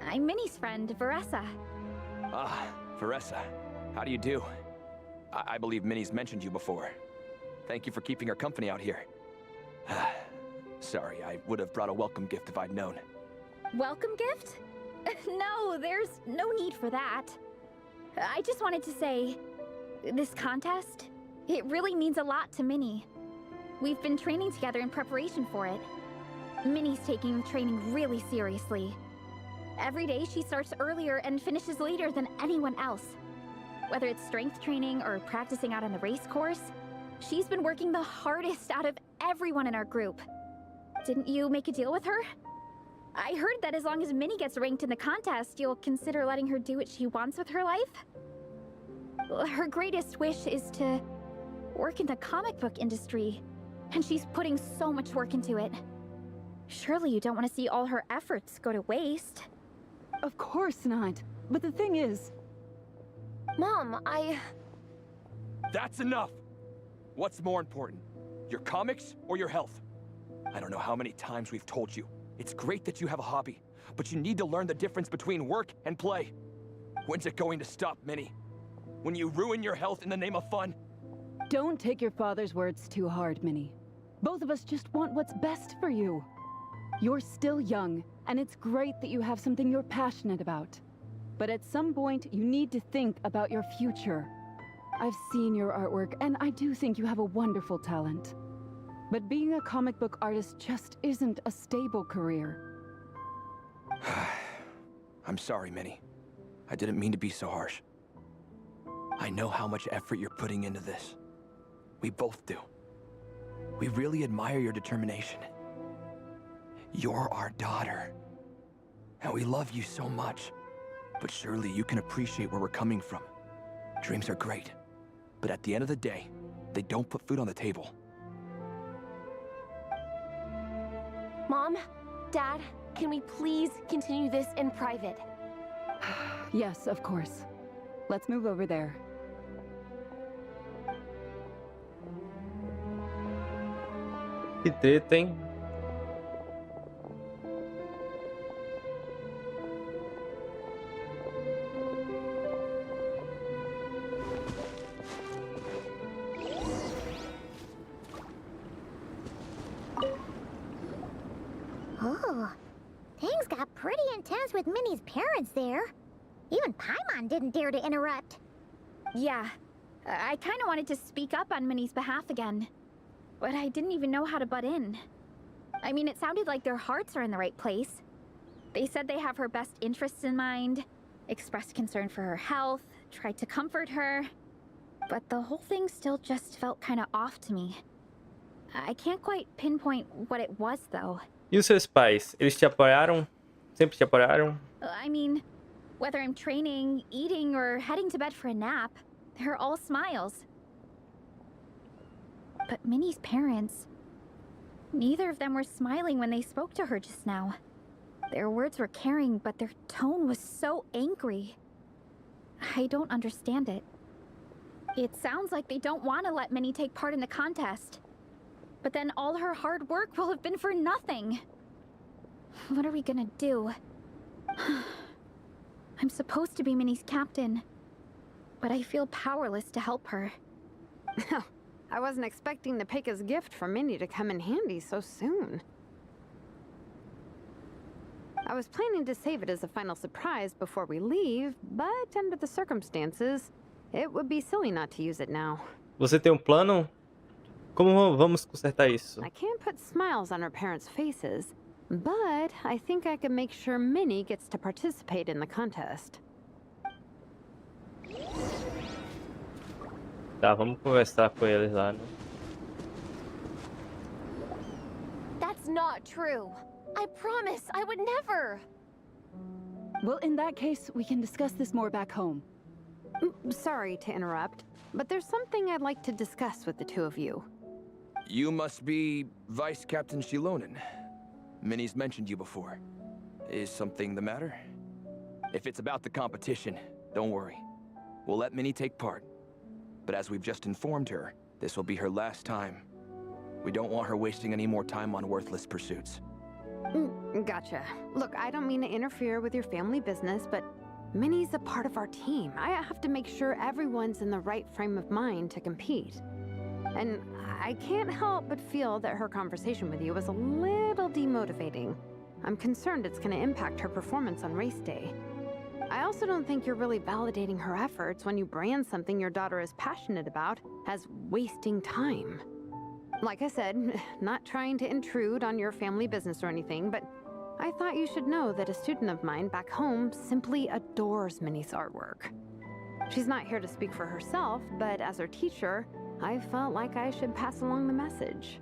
I'm Minnie's friend, Veressa. Ah, Veressa. How do you do? I believe Minnie's mentioned you before. Thank you for keeping her company out here. Sorry, I would have brought a welcome gift if I'd known. Welcome gift? No, there's no need for that. I just wanted to say, this contest, it really means a lot to Minnie. We've been training together in preparation for it. Minnie's taking training really seriously. Every day she starts earlier and finishes later than anyone else. Whether it's strength training or practicing out on the race course, she's been working the hardest out of everyone in our group. Didn't you make a deal with her? I heard that as long as Minnie gets ranked in the contest, you'll consider letting her do what she wants with her life? Her greatest wish is to work in the comic book industry, and she's putting so much work into it. Surely you don't want to see all her efforts go to waste. Of course not. But the thing is... Mom, That's enough! What's more important? Your comics or your health? I don't know how many times we've told you. It's great that you have a hobby, but you need to learn the difference between work and play. When's it going to stop, Minnie? When you ruin your health in the name of fun? Don't take your father's words too hard, Minnie. Both of us just want what's best for you. You're still young, and it's great that you have something you're passionate about. But at some point, you need to think about your future. I've seen your artwork, and I do think you have a wonderful talent. But being a comic book artist just isn't a stable career. I'm sorry, Minnie. I didn't mean to be so harsh. I know how much effort you're putting into this. We both do. We really admire your determination. You're our daughter. And we love you so much. But surely you can appreciate where we're coming from. Dreams are great. But at the end of the day, they don't put food on the table. Mom, Dad, can we please continue this in private? Yes, of course. Let's move over there. Que treta, hein? Oh, things got pretty intense with Minnie's parents there. Even Paimon didn't dare to interrupt. Yeah, I kind of wanted to speak up on Minnie's behalf again. But I didn't even know how to butt in. I mean, it sounded like their hearts are in the right place. They said they have her best interests in mind, expressed concern for her health, tried to comfort her. But the whole thing still just felt kind of off to me. I can't quite pinpoint what it was, though. E os seus pais? Eles te apoiaram? Sempre te apoiaram? I mean, whether I'm training, eating, or heading to bed for a nap, they're all smiles. But Minnie's parents, neither of them were smiling when they spoke to her just now. Their words were caring, but their tone was so angry. I don't understand it. It sounds like they don't want to let Minnie take part in the contest. But then all her hard work will have been for nothing. What are we gonna do? I'm supposed to be Minnie's captain, but I feel powerless to help her. I wasn't expecting the Pika's gift for Minnie to come in handy so soon. I was planning to save it as a final surprise before we leave, but under the circumstances, it would be silly not to use it now. Você tem um plano? Como vamos consertar isso? I can't put smiles on her parents' faces, but I think I can make sure Minnie gets to participate in the contest. Tá, vamos conversar com eles lá, né? That's not true. I promise I would never. Well, in that case, we can discuss this more back home. Sorry to interrupt, but there's something I'd like to discuss with the two of you. You must be Vice Captain Shilonen. Minnie's mentioned you before. Is something the matter? If it's about the competition, don't worry. We'll let Minnie take part. But as we've just informed her, this will be her last time. We don't want her wasting any more time on worthless pursuits. Gotcha. Look, I don't mean to interfere with your family business, but Minnie's a part of our team. I have to make sure everyone's in the right frame of mind to compete. And I can't help but feel that her conversation with you was a little demotivating. I'm concerned it's going to impact her performance on race day. I also don't think you're really validating her efforts when you brand something your daughter is passionate about as wasting time. Like I said, not trying to intrude on your family business or anything, but I thought you should know that a student of mine back home simply adores Minnie's artwork. She's not here to speak for herself, but as her teacher, I felt like I should pass along the message.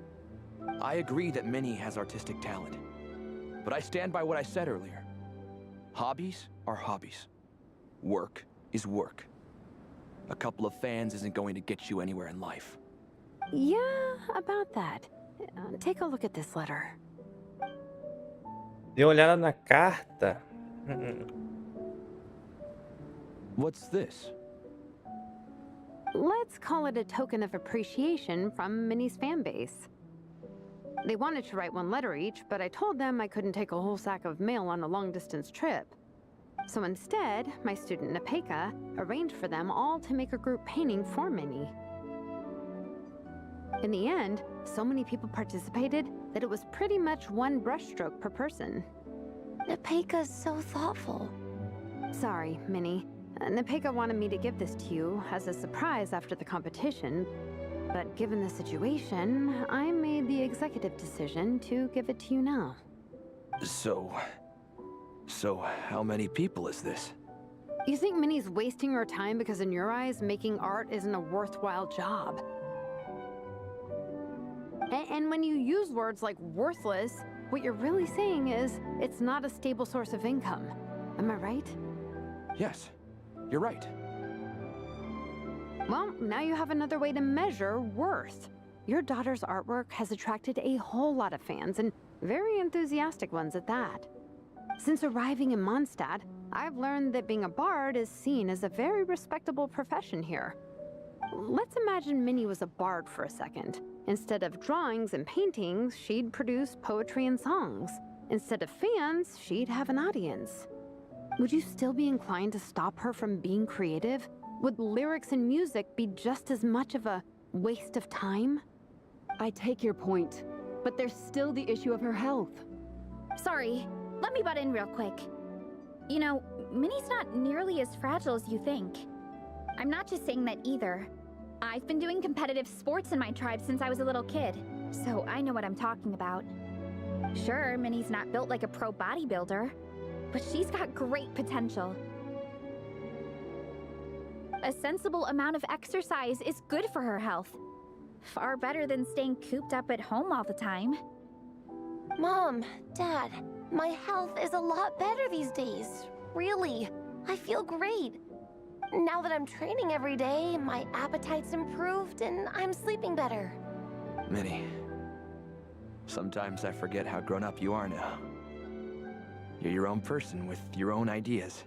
I agree that Minnie has artistic talent. But I stand by what I said earlier. Hobbies are hobbies. Work is work. A couple of fans isn't going to get you anywhere in life. Yeah, about that. Take a look at this letter. Dê uma olhada na carta. What's this? Let's call it a token of appreciation from Minnie's fan base. They wanted to write one letter each, but I told them I couldn't take a whole sack of mail on a long-distance trip. So instead, my student Napeka arranged for them all to make a group painting for Minnie. In the end, so many people participated that it was pretty much one brushstroke per person. Napeka's so thoughtful. Sorry, Minnie. Napeka wanted me to give this to you as a surprise after the competition, but given the situation, I made the executive decision to give it to you now. So how many people is this? You think Minnie's wasting her time because in your eyes, making art isn't a worthwhile job? And when you use words like worthless, what you're really saying is it's not a stable source of income. Am I right? Yes, you're right. Well, now you have another way to measure worth. Your daughter's artwork has attracted a whole lot of fans, and very enthusiastic ones at that. Since arriving in Mondstadt, I've learned that being a bard is seen as a very respectable profession here. Let's imagine Minnie was a bard for a second. Instead of drawings and paintings, she'd produce poetry and songs. Instead of fans, she'd have an audience. Would you still be inclined to stop her from being creative? Would lyrics and music be just as much of a waste of time? I take your point, but there's still the issue of her health. Sorry, let me butt in real quick. You know, Minnie's not nearly as fragile as you think. I'm not just saying that either. I've been doing competitive sports in my tribe since I was a little kid, so I know what I'm talking about. Sure, Minnie's not built like a pro bodybuilder, but she's got great potential. A sensible amount of exercise is good for her health. Far better than staying cooped up at home all the time. Mom, Dad, my health is a lot better these days. Really, I feel great. Now that I'm training every day, my appetite's improved and I'm sleeping better. Minnie, sometimes I forget how grown up you are now. You're your own person with your own ideas.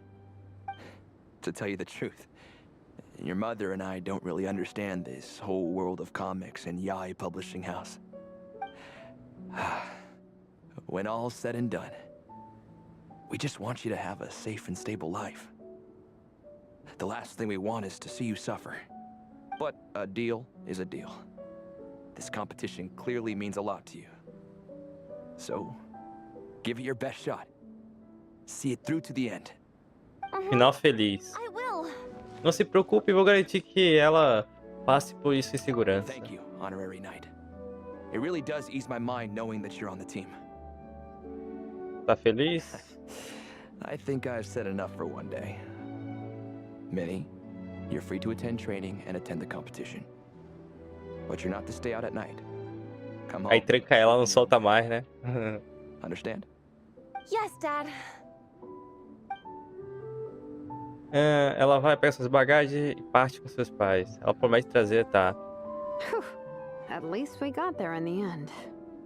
To tell you the truth, your mother and I don't really understand this whole world of comics and Yaoi publishing house. When all's said and done, we just want you to have a safe and stable life. The last thing we want is to see you suffer. But a deal is a deal. This competition clearly means a lot to you. So, give it your best shot. See it through to the end. Final feliz. I will. Não se preocupe, vou garantir que ela passe por isso em segurança. Thank you, Honorary Knight. It really does ease my mind knowing that you're on the team. Tá feliz? I think I've said enough for one day. Minnie, you're free to attend training and attend the competition. But you're not to stay out at night. Come home. Aí tranca ela, não solta mais, né? Understand? Yes, Dad. Ela vai pegar suas bagagens e parte com seus pais. Ela promete trazer, tá? Phew. At least we got there in the end.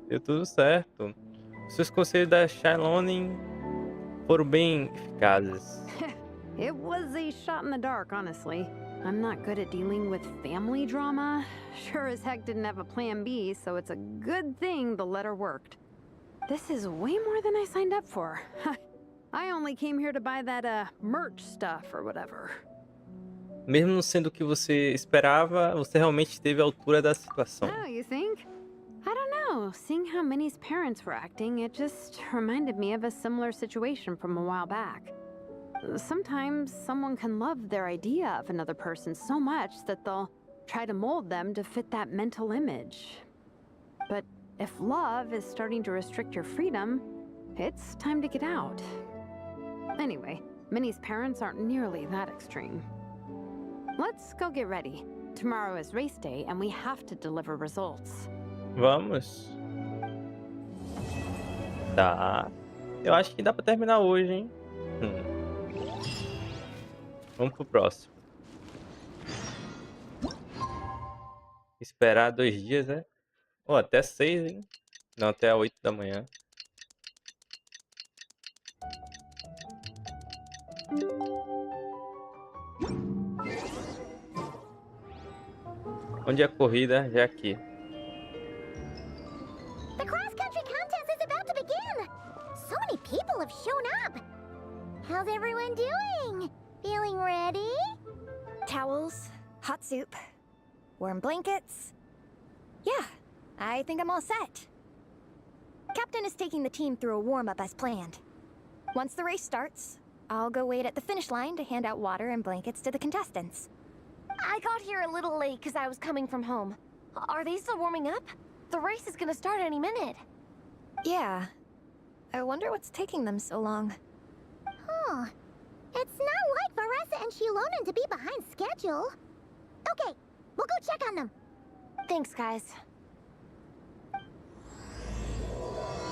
Deu tudo certo. Seus conselhos da Shiloh foram bem eficazes. It was a shot in the dark, honestly. I'm not good at dealing with family drama. Sure as heck didn't have a plan B, so it's a good thing the letter worked. This is way more than I signed up for. I only came here to buy that, merch stuff or whatever. Mesmo não sendo o que você esperava, você realmente esteve à altura da situação. Oh, you think? I don't know. Seeing how Minnie's parents were acting, it just reminded me of a similar situation from a while back. Sometimes someone can love their idea of another person so much that they'll try to mold them to fit that mental image. But if love is starting to restrict your freedom, it's time to get out. Anyway, Minnie's parents aren't nearly that extreme. Let's go get ready. Tomorrow is race day and we have to deliver results. Vamos. Tá. Eu acho que dá pra terminar hoje, hein? Vamos pro próximo. Esperar 2 dias, né? Ou até 6, hein? Não, até 8 da manhã. Onde é a corrida? Já é aqui. The cross-country contest is about to begin! So many people have shown up! How's everyone doing? Feeling ready? Towels, hot soup, warm blankets. Yeah, I think I'm all set. Captain is taking the team through a warm-up as planned. Once the race starts, I'll go wait at the finish line to hand out water and blankets to the contestants. I got here a little late because I was coming from home. Are they still warming up? The race is gonna start any minute. Yeah. I wonder what's taking them so long. Huh. It's not like Varessa and Shilonen to be behind schedule. Okay, we'll go check on them. Thanks, guys.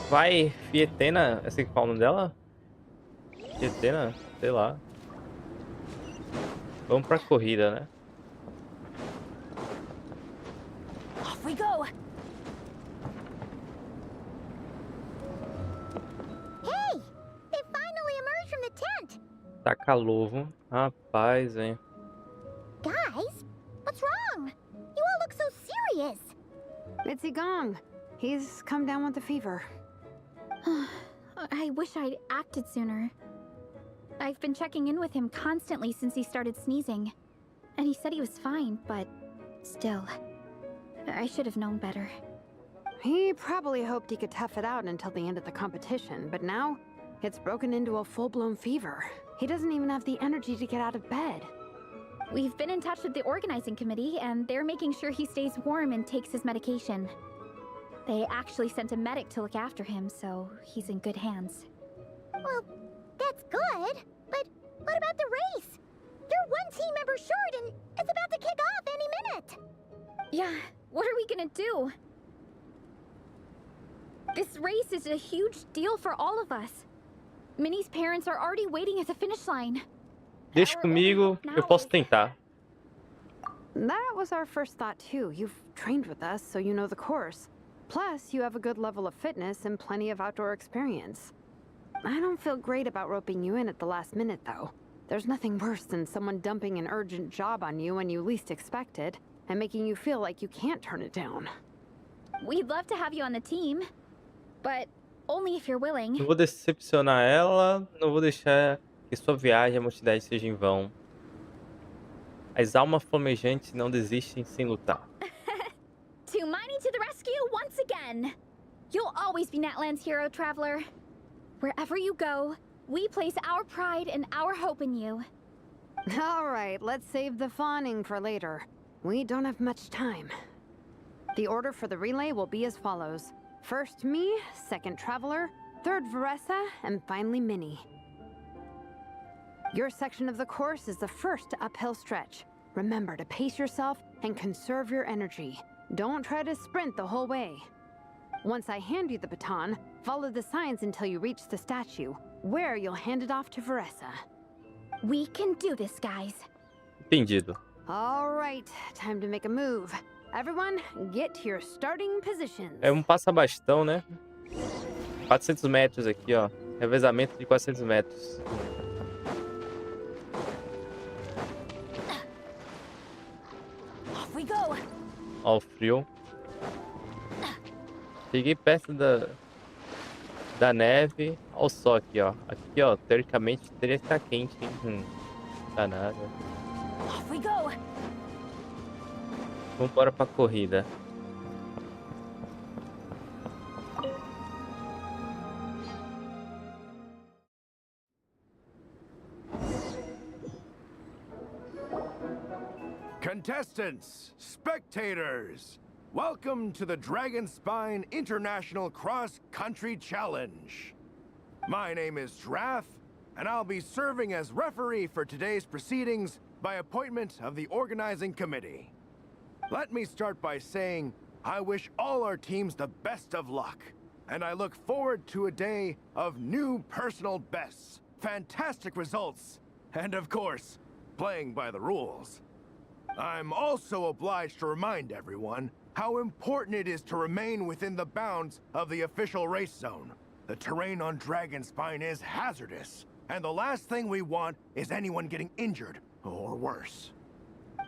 Vai, Fietena. Essa aqui qual é o nome dela? Fietena? Sei lá. Vamos pra corrida, né? Off we go! Hey! They finally emerged from the tent! Tá calor, rapaz, hein? Guys, what's wrong? You all look so serious. It's Igong. He's come down with a fever. I wish I'd acted sooner. I've been checking in with him constantly since he started sneezing. And he said he was fine, but still. I should have known better. He probably hoped he could tough it out until the end of the competition, but now it's broken into a full-blown fever. He doesn't even have the energy to get out of bed. We've been in touch with the organizing committee, and they're making sure he stays warm and takes his medication. They actually sent a medic to look after him, so he's in good hands. Well, that's good, but what about the race? You're one team member short and it's about to kick off any minute. Yeah, what are we gonna do? This race is a huge deal for all of us. Minnie's parents are already waiting at the finish line. Deixa comigo, eu posso tentar. That was our first thought too. You've trained with us, so you know the course. Plus, you have a good level of fitness and plenty of outdoor experience. I don't feel great about roping you in at the last minute, though. There's nothing worse than someone dumping an urgent job on you when you least expect it, and making you feel like you can't turn it down. We'd love to have you on the team, but only if you're willing. Não vou decepcionar ela, não vou deixar que sua viagem à mocidade seja em vão. As almas flamejantes não desistem sem lutar. To mining to the rescue once again! You'll always be Natlan's hero, traveler. Wherever you go, we place our pride and our hope in you. All right, let's save the fawning for later. We don't have much time. The order for the relay will be as follows. First me, second Traveler, third Veressa, and finally Minnie. Your section of the course is the first uphill stretch. Remember to pace yourself and conserve your energy. Don't try to sprint the whole way. Once I hand you the baton, follow the signs until you reach the statue, where you'll hand it off to Veressa. We can do this, guys. Entendido. All right, time to make a move. Everyone, get to your starting positions. É um passa-bastão, né? 400 metros aqui, ó. Revezamento de 400 metros. Off we go. Ó o frio. Cheguei perto da neve. Olha o sol aqui, ó. Aqui, ó, teoricamente teria que estar quente, hein? Tá nada. Off we go. Vambora pra corrida. Contestants, spectators, welcome to the Dragonspine International Cross Country Challenge. My name is Drath, and I'll be serving as referee for today's proceedings by appointment of the organizing committee. Let me start by saying I wish all our teams the best of luck, and I look forward to a day of new personal bests, fantastic results, and of course, playing by the rules. I'm also obliged to remind everyone how important it is to remain within the bounds of the official race zone. The terrain on Dragonspine is hazardous, and the last thing we want is anyone getting injured, or worse.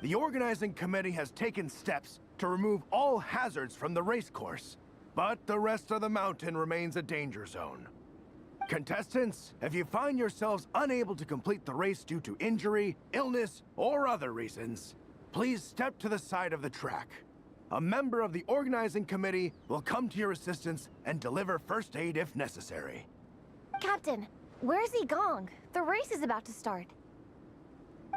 The organizing committee has taken steps to remove all hazards from the race course, but the rest of the mountain remains a danger zone. Contestants, if you find yourselves unable to complete the race due to injury, illness, or other reasons, please step to the side of the track. A member of the organizing committee will come to your assistance and deliver first aid if necessary. Captain, where's Igong? The race is about to start.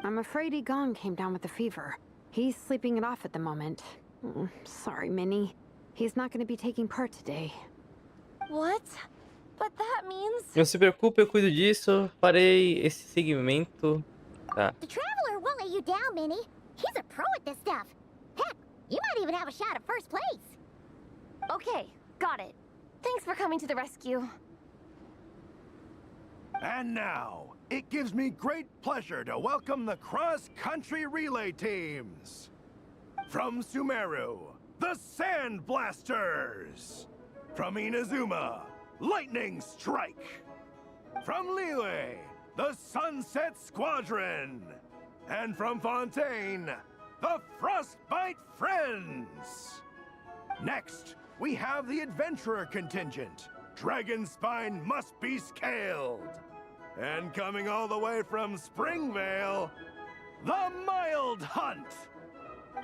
I'm afraid Igong came down with a fever. He's sleeping it off at the moment. Sorry, Minnie. He's not going to be taking part today. What? But that means... Não se preocupe, eu cuido disso. Farei esse segmento. Tá. The Traveler won't let you down, Minnie. He's a pro at this stuff. Heck, you might even have a shot at first place. Okay, got it. Thanks for coming to the rescue. And now, it gives me great pleasure to welcome the cross-country relay teams. From Sumeru, the Sand Blasters. From Inazuma, Lightning Strike. From Liyue, the Sunset Squadron. And from Fontaine, the Frostbite Friends. Next, we have the Adventurer contingent. Dragonspine must be scaled. And coming all the way from Springvale, the Mild Hunt.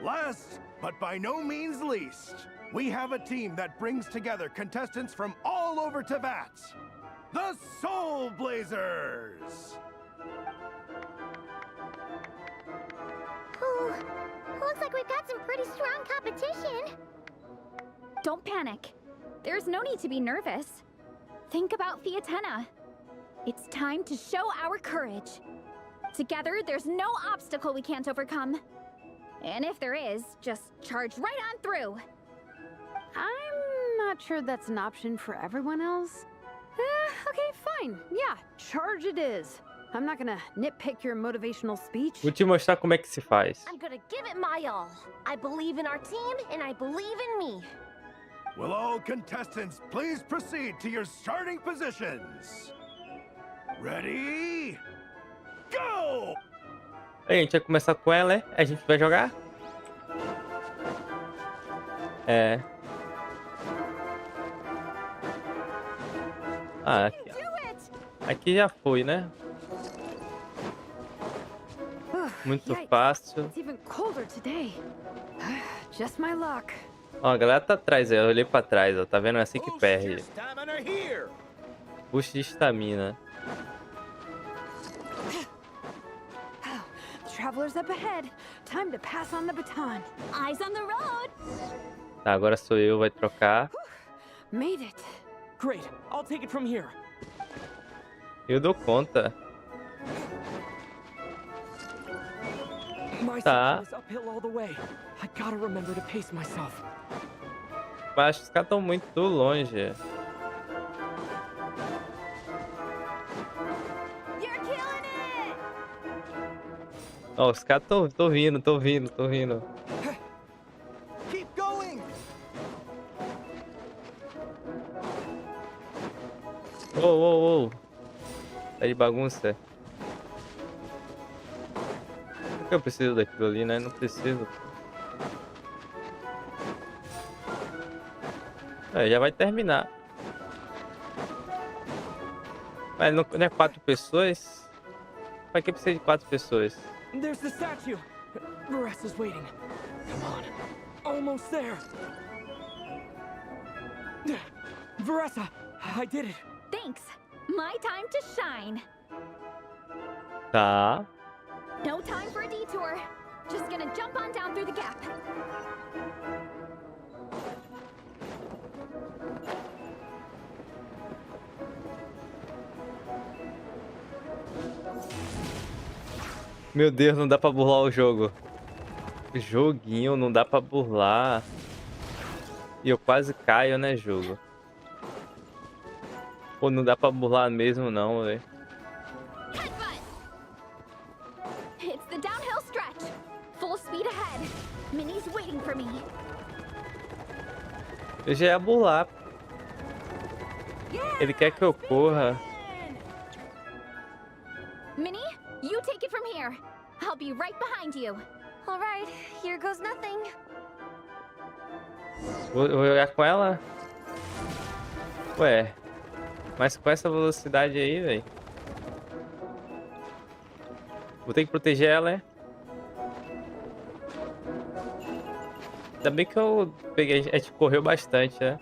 Last, but by no means least, we have a team that brings together contestants from all over Teyvat. The Soul Blazers. Ooh, looks like we've got some pretty strong competition. Don't panic. There's no need to be nervous. Think about Theatena. It's time to show our courage. Together, there's no obstacle we can't overcome. And if there is, just charge right on through. I'm not sure that's an option for everyone else. Okay, fine. Yeah, charge it is. I'm not gonna nitpick your motivational speech. Vou te mostrar como é que se faz. I'm gonna give it my all. I believe in our team, and I believe in me. Will all contestants please proceed to your starting positions? Ready? Go! Aí, a gente vai começar com ela, né? A gente vai jogar? É. Ah, aqui já foi, né? Muito fácil. It's even colder today. Just my luck. Ó, a galera tá atrás, eu olhei pra trás, ó. Tá vendo? É assim que perde. Boost de estamina. Travelers up ahead. Time to pass on the baton. Eyes on the road. Tá, agora sou eu, vai trocar. Made it. Great. I'll take it from here. Eu dou conta. My Tá. section is uphill all the way. I gotta remember to pace myself. Mas acho que os caras estão muito longe. You're killing it! Ó, os caras estão vindo, estão vindo, estão vindo. Keep going. Ô, ô, ô. Tá de bagunça. Por que eu preciso daquilo ali, né? Não preciso. É, já vai terminar. Mas não é 4 pessoas? Pra que precisa de 4 pessoas? There's the statue. Resta's waiting. Come on. Almost there. Veressa, I did it. Thanks. My time to shine. Tá. No time for a detour. Just gonna jump on down through the gap. Meu Deus, não dá pra burlar o jogo. Joguinho, não dá pra burlar. E eu quase caio, né, jogo? Pô, não dá pra burlar mesmo não, velho. It's the downhill stretch. Full speed ahead. Minnie's waiting for me. Eu já ia burlar. Ele quer que eu corra. Minnie, you take it from here. I'll be right behind you. All right, here goes nothing. Vou jogar com ela? Ué. Mas com essa velocidade aí, velho. Vou ter que proteger ela, é? Ainda bem que eu peguei. A gente correu bastante, né?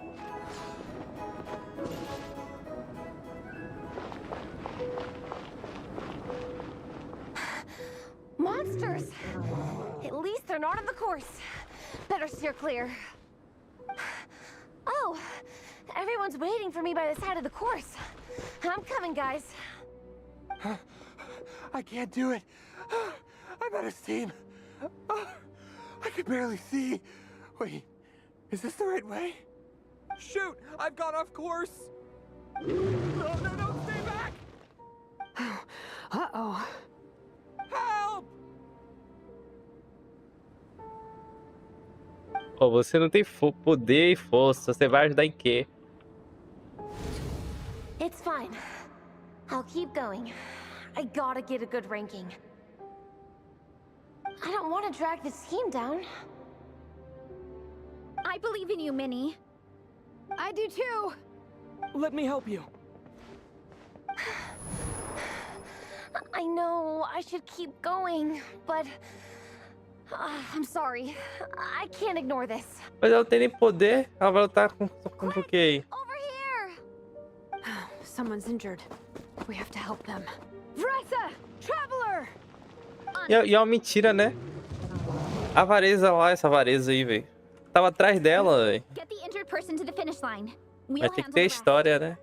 Monsters! At least they're not on the course. Better steer clear. Oh, everyone's waiting for me by the side of the course. I'm coming, guys. I can't do it. I'm out of steam. I can barely see. Wait, is this the right way? Shoot! I've gone off course. No, stay back! Uh-oh. Help! Ó, você não tem poder e força. Você vai ajudar em quê? It's fine. I'll keep going. I gotta get a good ranking. I don't want to drag this team down. I believe in you, Minnie. I do too. Let me help you. I know I should keep going, but I'm sorry. I can't ignore this. Mas ela não tem nem poder. Ela vai lutar com o quê aí? Over here. Someone's injured. We have to help them. Vressa! Traveler! E é uma mentira, né? A Vareza lá, essa Vareza aí, velho. Tava atrás dela, velho. Get the injured person to the finish line. We'll Mas tem que handle ter the rest. história, né?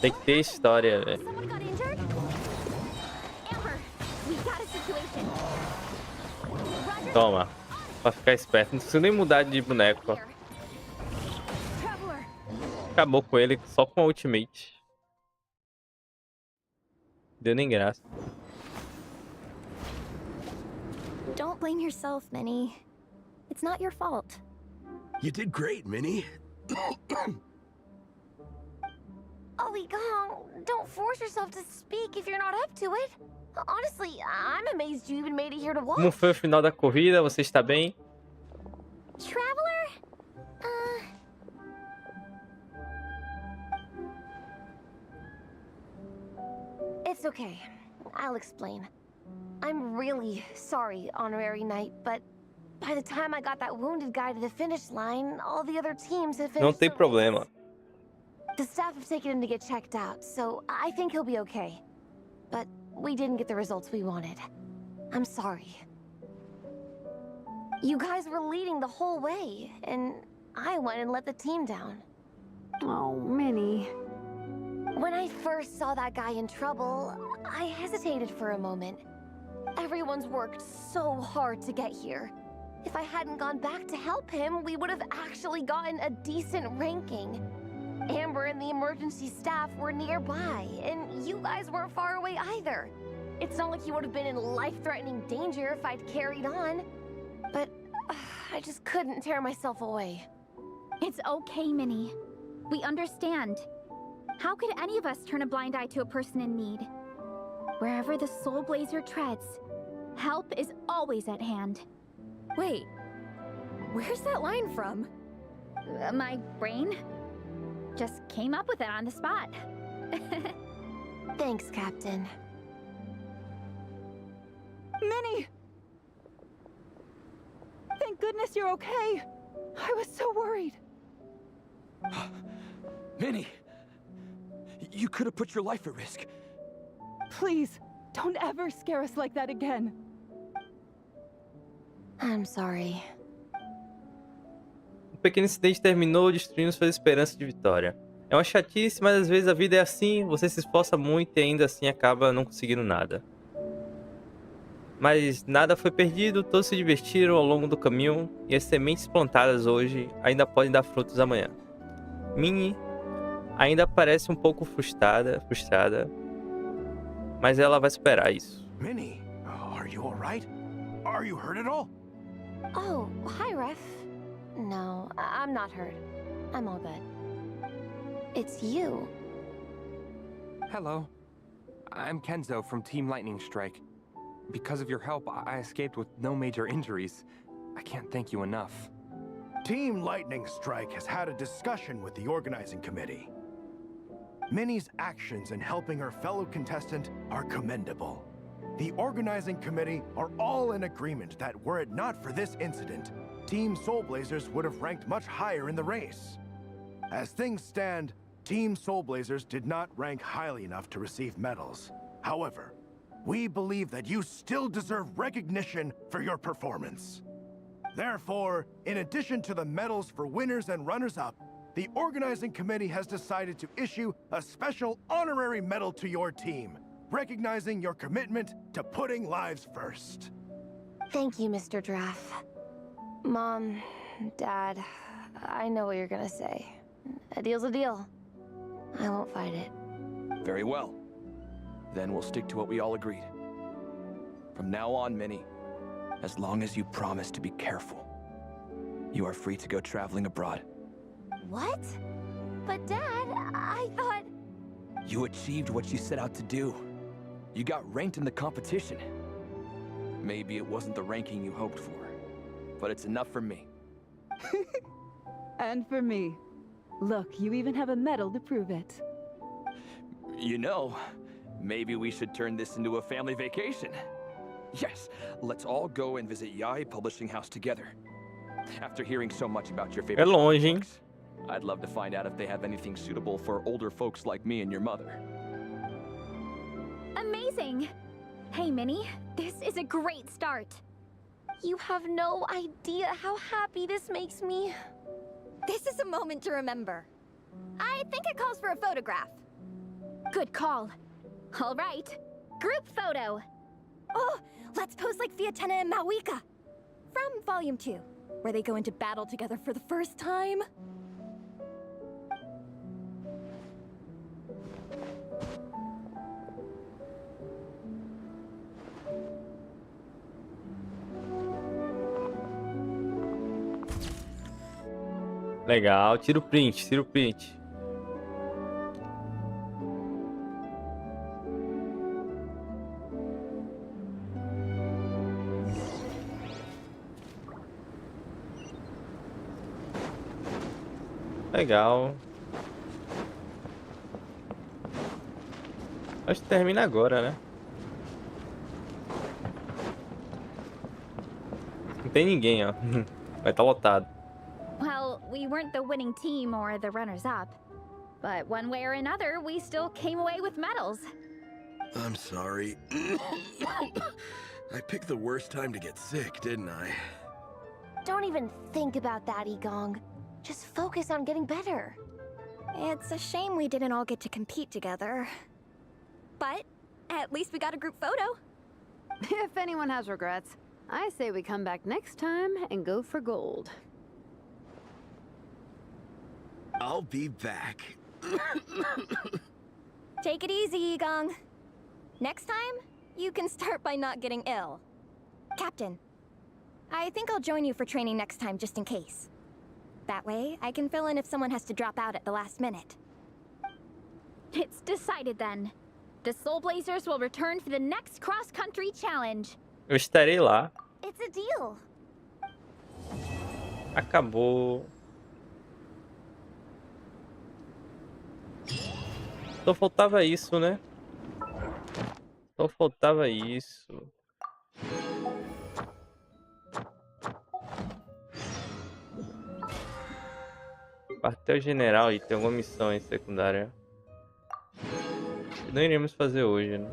Tem que ter história, velho. Someone got injured? Amber, we got a situation. Roger. Toma. Pra ficar esperto. Não precisa nem mudar de boneco, ó. Traveler. Acabou com ele só com a ultimate. Deu nem graça. Don't blame yourself, Minnie. It's not your fault. You did great, Minnie. Ollie Gong, don't force yourself to speak if you're not up to it. Honestly, I'm amazed you even made it here to Como watch. foi o final da corrida? Você está bem? Traveler? It's okay. I'll explain. I'm really sorry, Honorary Knight, but by the time I got that wounded guy to the finish line, all the other teams had finished. Não tem the problema. race. The staff have taken him to get checked out, so I think he'll be okay. But we didn't get the results we wanted. I'm sorry. You guys were leading the whole way, and I went and let the team down. Oh, Minnie. When I first saw that guy in trouble, I hesitated for a moment. Everyone's worked so hard to get here. If I hadn't gone back to help him, we would have actually gotten a decent ranking. Amber and the emergency staff were nearby, and you guys weren't far away either. It's not like you would have been in life-threatening danger if I'd carried on. But I just couldn't tear myself away. It's okay, Minnie. We understand. How could any of us turn a blind eye to a person in need? Wherever the Soul Blazer treads, help is always at hand. Wait, where's that line from? My brain just came up with it on the spot. Thanks, Captain. Minnie! Thank goodness you're okay. I was so worried. Minnie! You could have put your life at risk. Please, don't ever scare us like that again. I'm sorry. O pequeno incidente terminou destruindo suas esperanças de vitória. É uma chatice, mas às vezes a vida é assim, você se esforça muito e ainda assim acaba não conseguindo nada. Mas nada foi perdido, todos se divertiram ao longo do caminho e as sementes plantadas hoje ainda podem dar frutos amanhã. Minnie ainda parece um pouco frustrada, mas ela vai superar isso. Minnie, are you alright? Are you hurt at all? Oh, hi, Ref. No, I'm not hurt. I'm all good. It's you. Hello. I'm Kenzo from Team Lightning Strike. Because of your help, I escaped with no major injuries. I can't thank you enough. Team Lightning Strike has had a discussion with the organizing committee. Minnie's actions in helping her fellow contestant are commendable. The organizing committee are all in agreement that were it not for this incident, Team Soul Blazers would have ranked much higher in the race. As things stand, Team Soul Blazers did not rank highly enough to receive medals. However, we believe that you still deserve recognition for your performance. Therefore, in addition to the medals for winners and runners-up, the organizing committee has decided to issue a special honorary medal to your team, recognizing your commitment to putting lives first. Thank you, Mr. Draff. Mom, Dad, I know what you're gonna say. A deal's a deal. I won't fight it. Very well. Then we'll stick to what we all agreed. From now on, Minnie, as long as you promise to be careful, you are free to go traveling abroad. What? But Dad, I thought... You achieved what you set out to do. You got ranked in the competition. Maybe it wasn't the ranking you hoped for, but it's enough for me. And for me. Look, you even have a medal to prove it. You know, maybe we should turn this into a family vacation. Yes, let's all go and visit Yae Publishing House together. After hearing so much about your favorite books, I'd love to find out if they have anything suitable for older folks like me and your mother. Amazing! Hey, Minnie, this is a great start. You have no idea how happy this makes me. This is a moment to remember. I think it calls for a photograph. Good call. All right, group photo. Oh, let's pose like Fiatena and Mawika. From Volume 2, where they go into battle together for the first time. Legal, tira o print, tira o print. Legal. Acho que termina agora, né? Não tem ninguém, ó. Vai estar lotado. Well, we weren't the winning team or the runners-up, but one way or another, we still came away with medals. I'm sorry. I picked the worst time to get sick, didn't I? Don't even think about that, Igong. Just focus on getting better. It's a shame we didn't all get to compete together. But at least we got a group photo. If anyone has regrets, I say we come back next time and go for gold. I'll be back. Take it easy, Igong. Next time, you can start by not getting ill. Captain, I think I'll join you for training next time just in case. That way, I can fill in if someone has to drop out at the last minute. It's decided then. The Soul Blazers will return for the next cross-country challenge. Eu estarei lá. It's a deal. Acabou. Só faltava isso, né? Só faltava isso. Quartel General, e tem alguma missão aí secundária. Não iremos fazer hoje, né?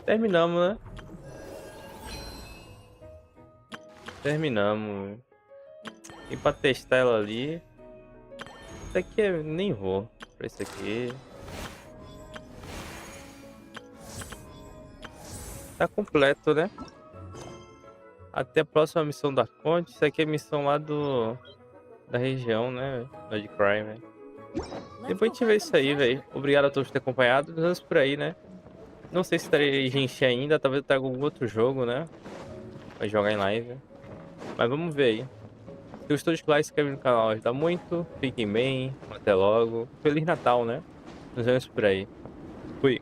Terminamos, né? Terminamos. E pra testar ela ali. Isso aqui eu nem vou. Pra isso aqui. Tá completo, né? Até a próxima missão da fonte. Isso aqui é a missão lá da região, né? Nod-Krai, velho. Depois a gente vê isso aí, velho. Obrigado a todos por ter acompanhado. Nos vemos por aí, né? Não sei se estarei Genshin ainda. Talvez eu traga algum outro jogo, né? Pra jogar em live. Mas vamos ver aí. Se gostou de like, se inscreve no canal, ajuda muito. Fiquem bem. Até logo. Feliz Natal, né? Nos vemos por aí. Fui.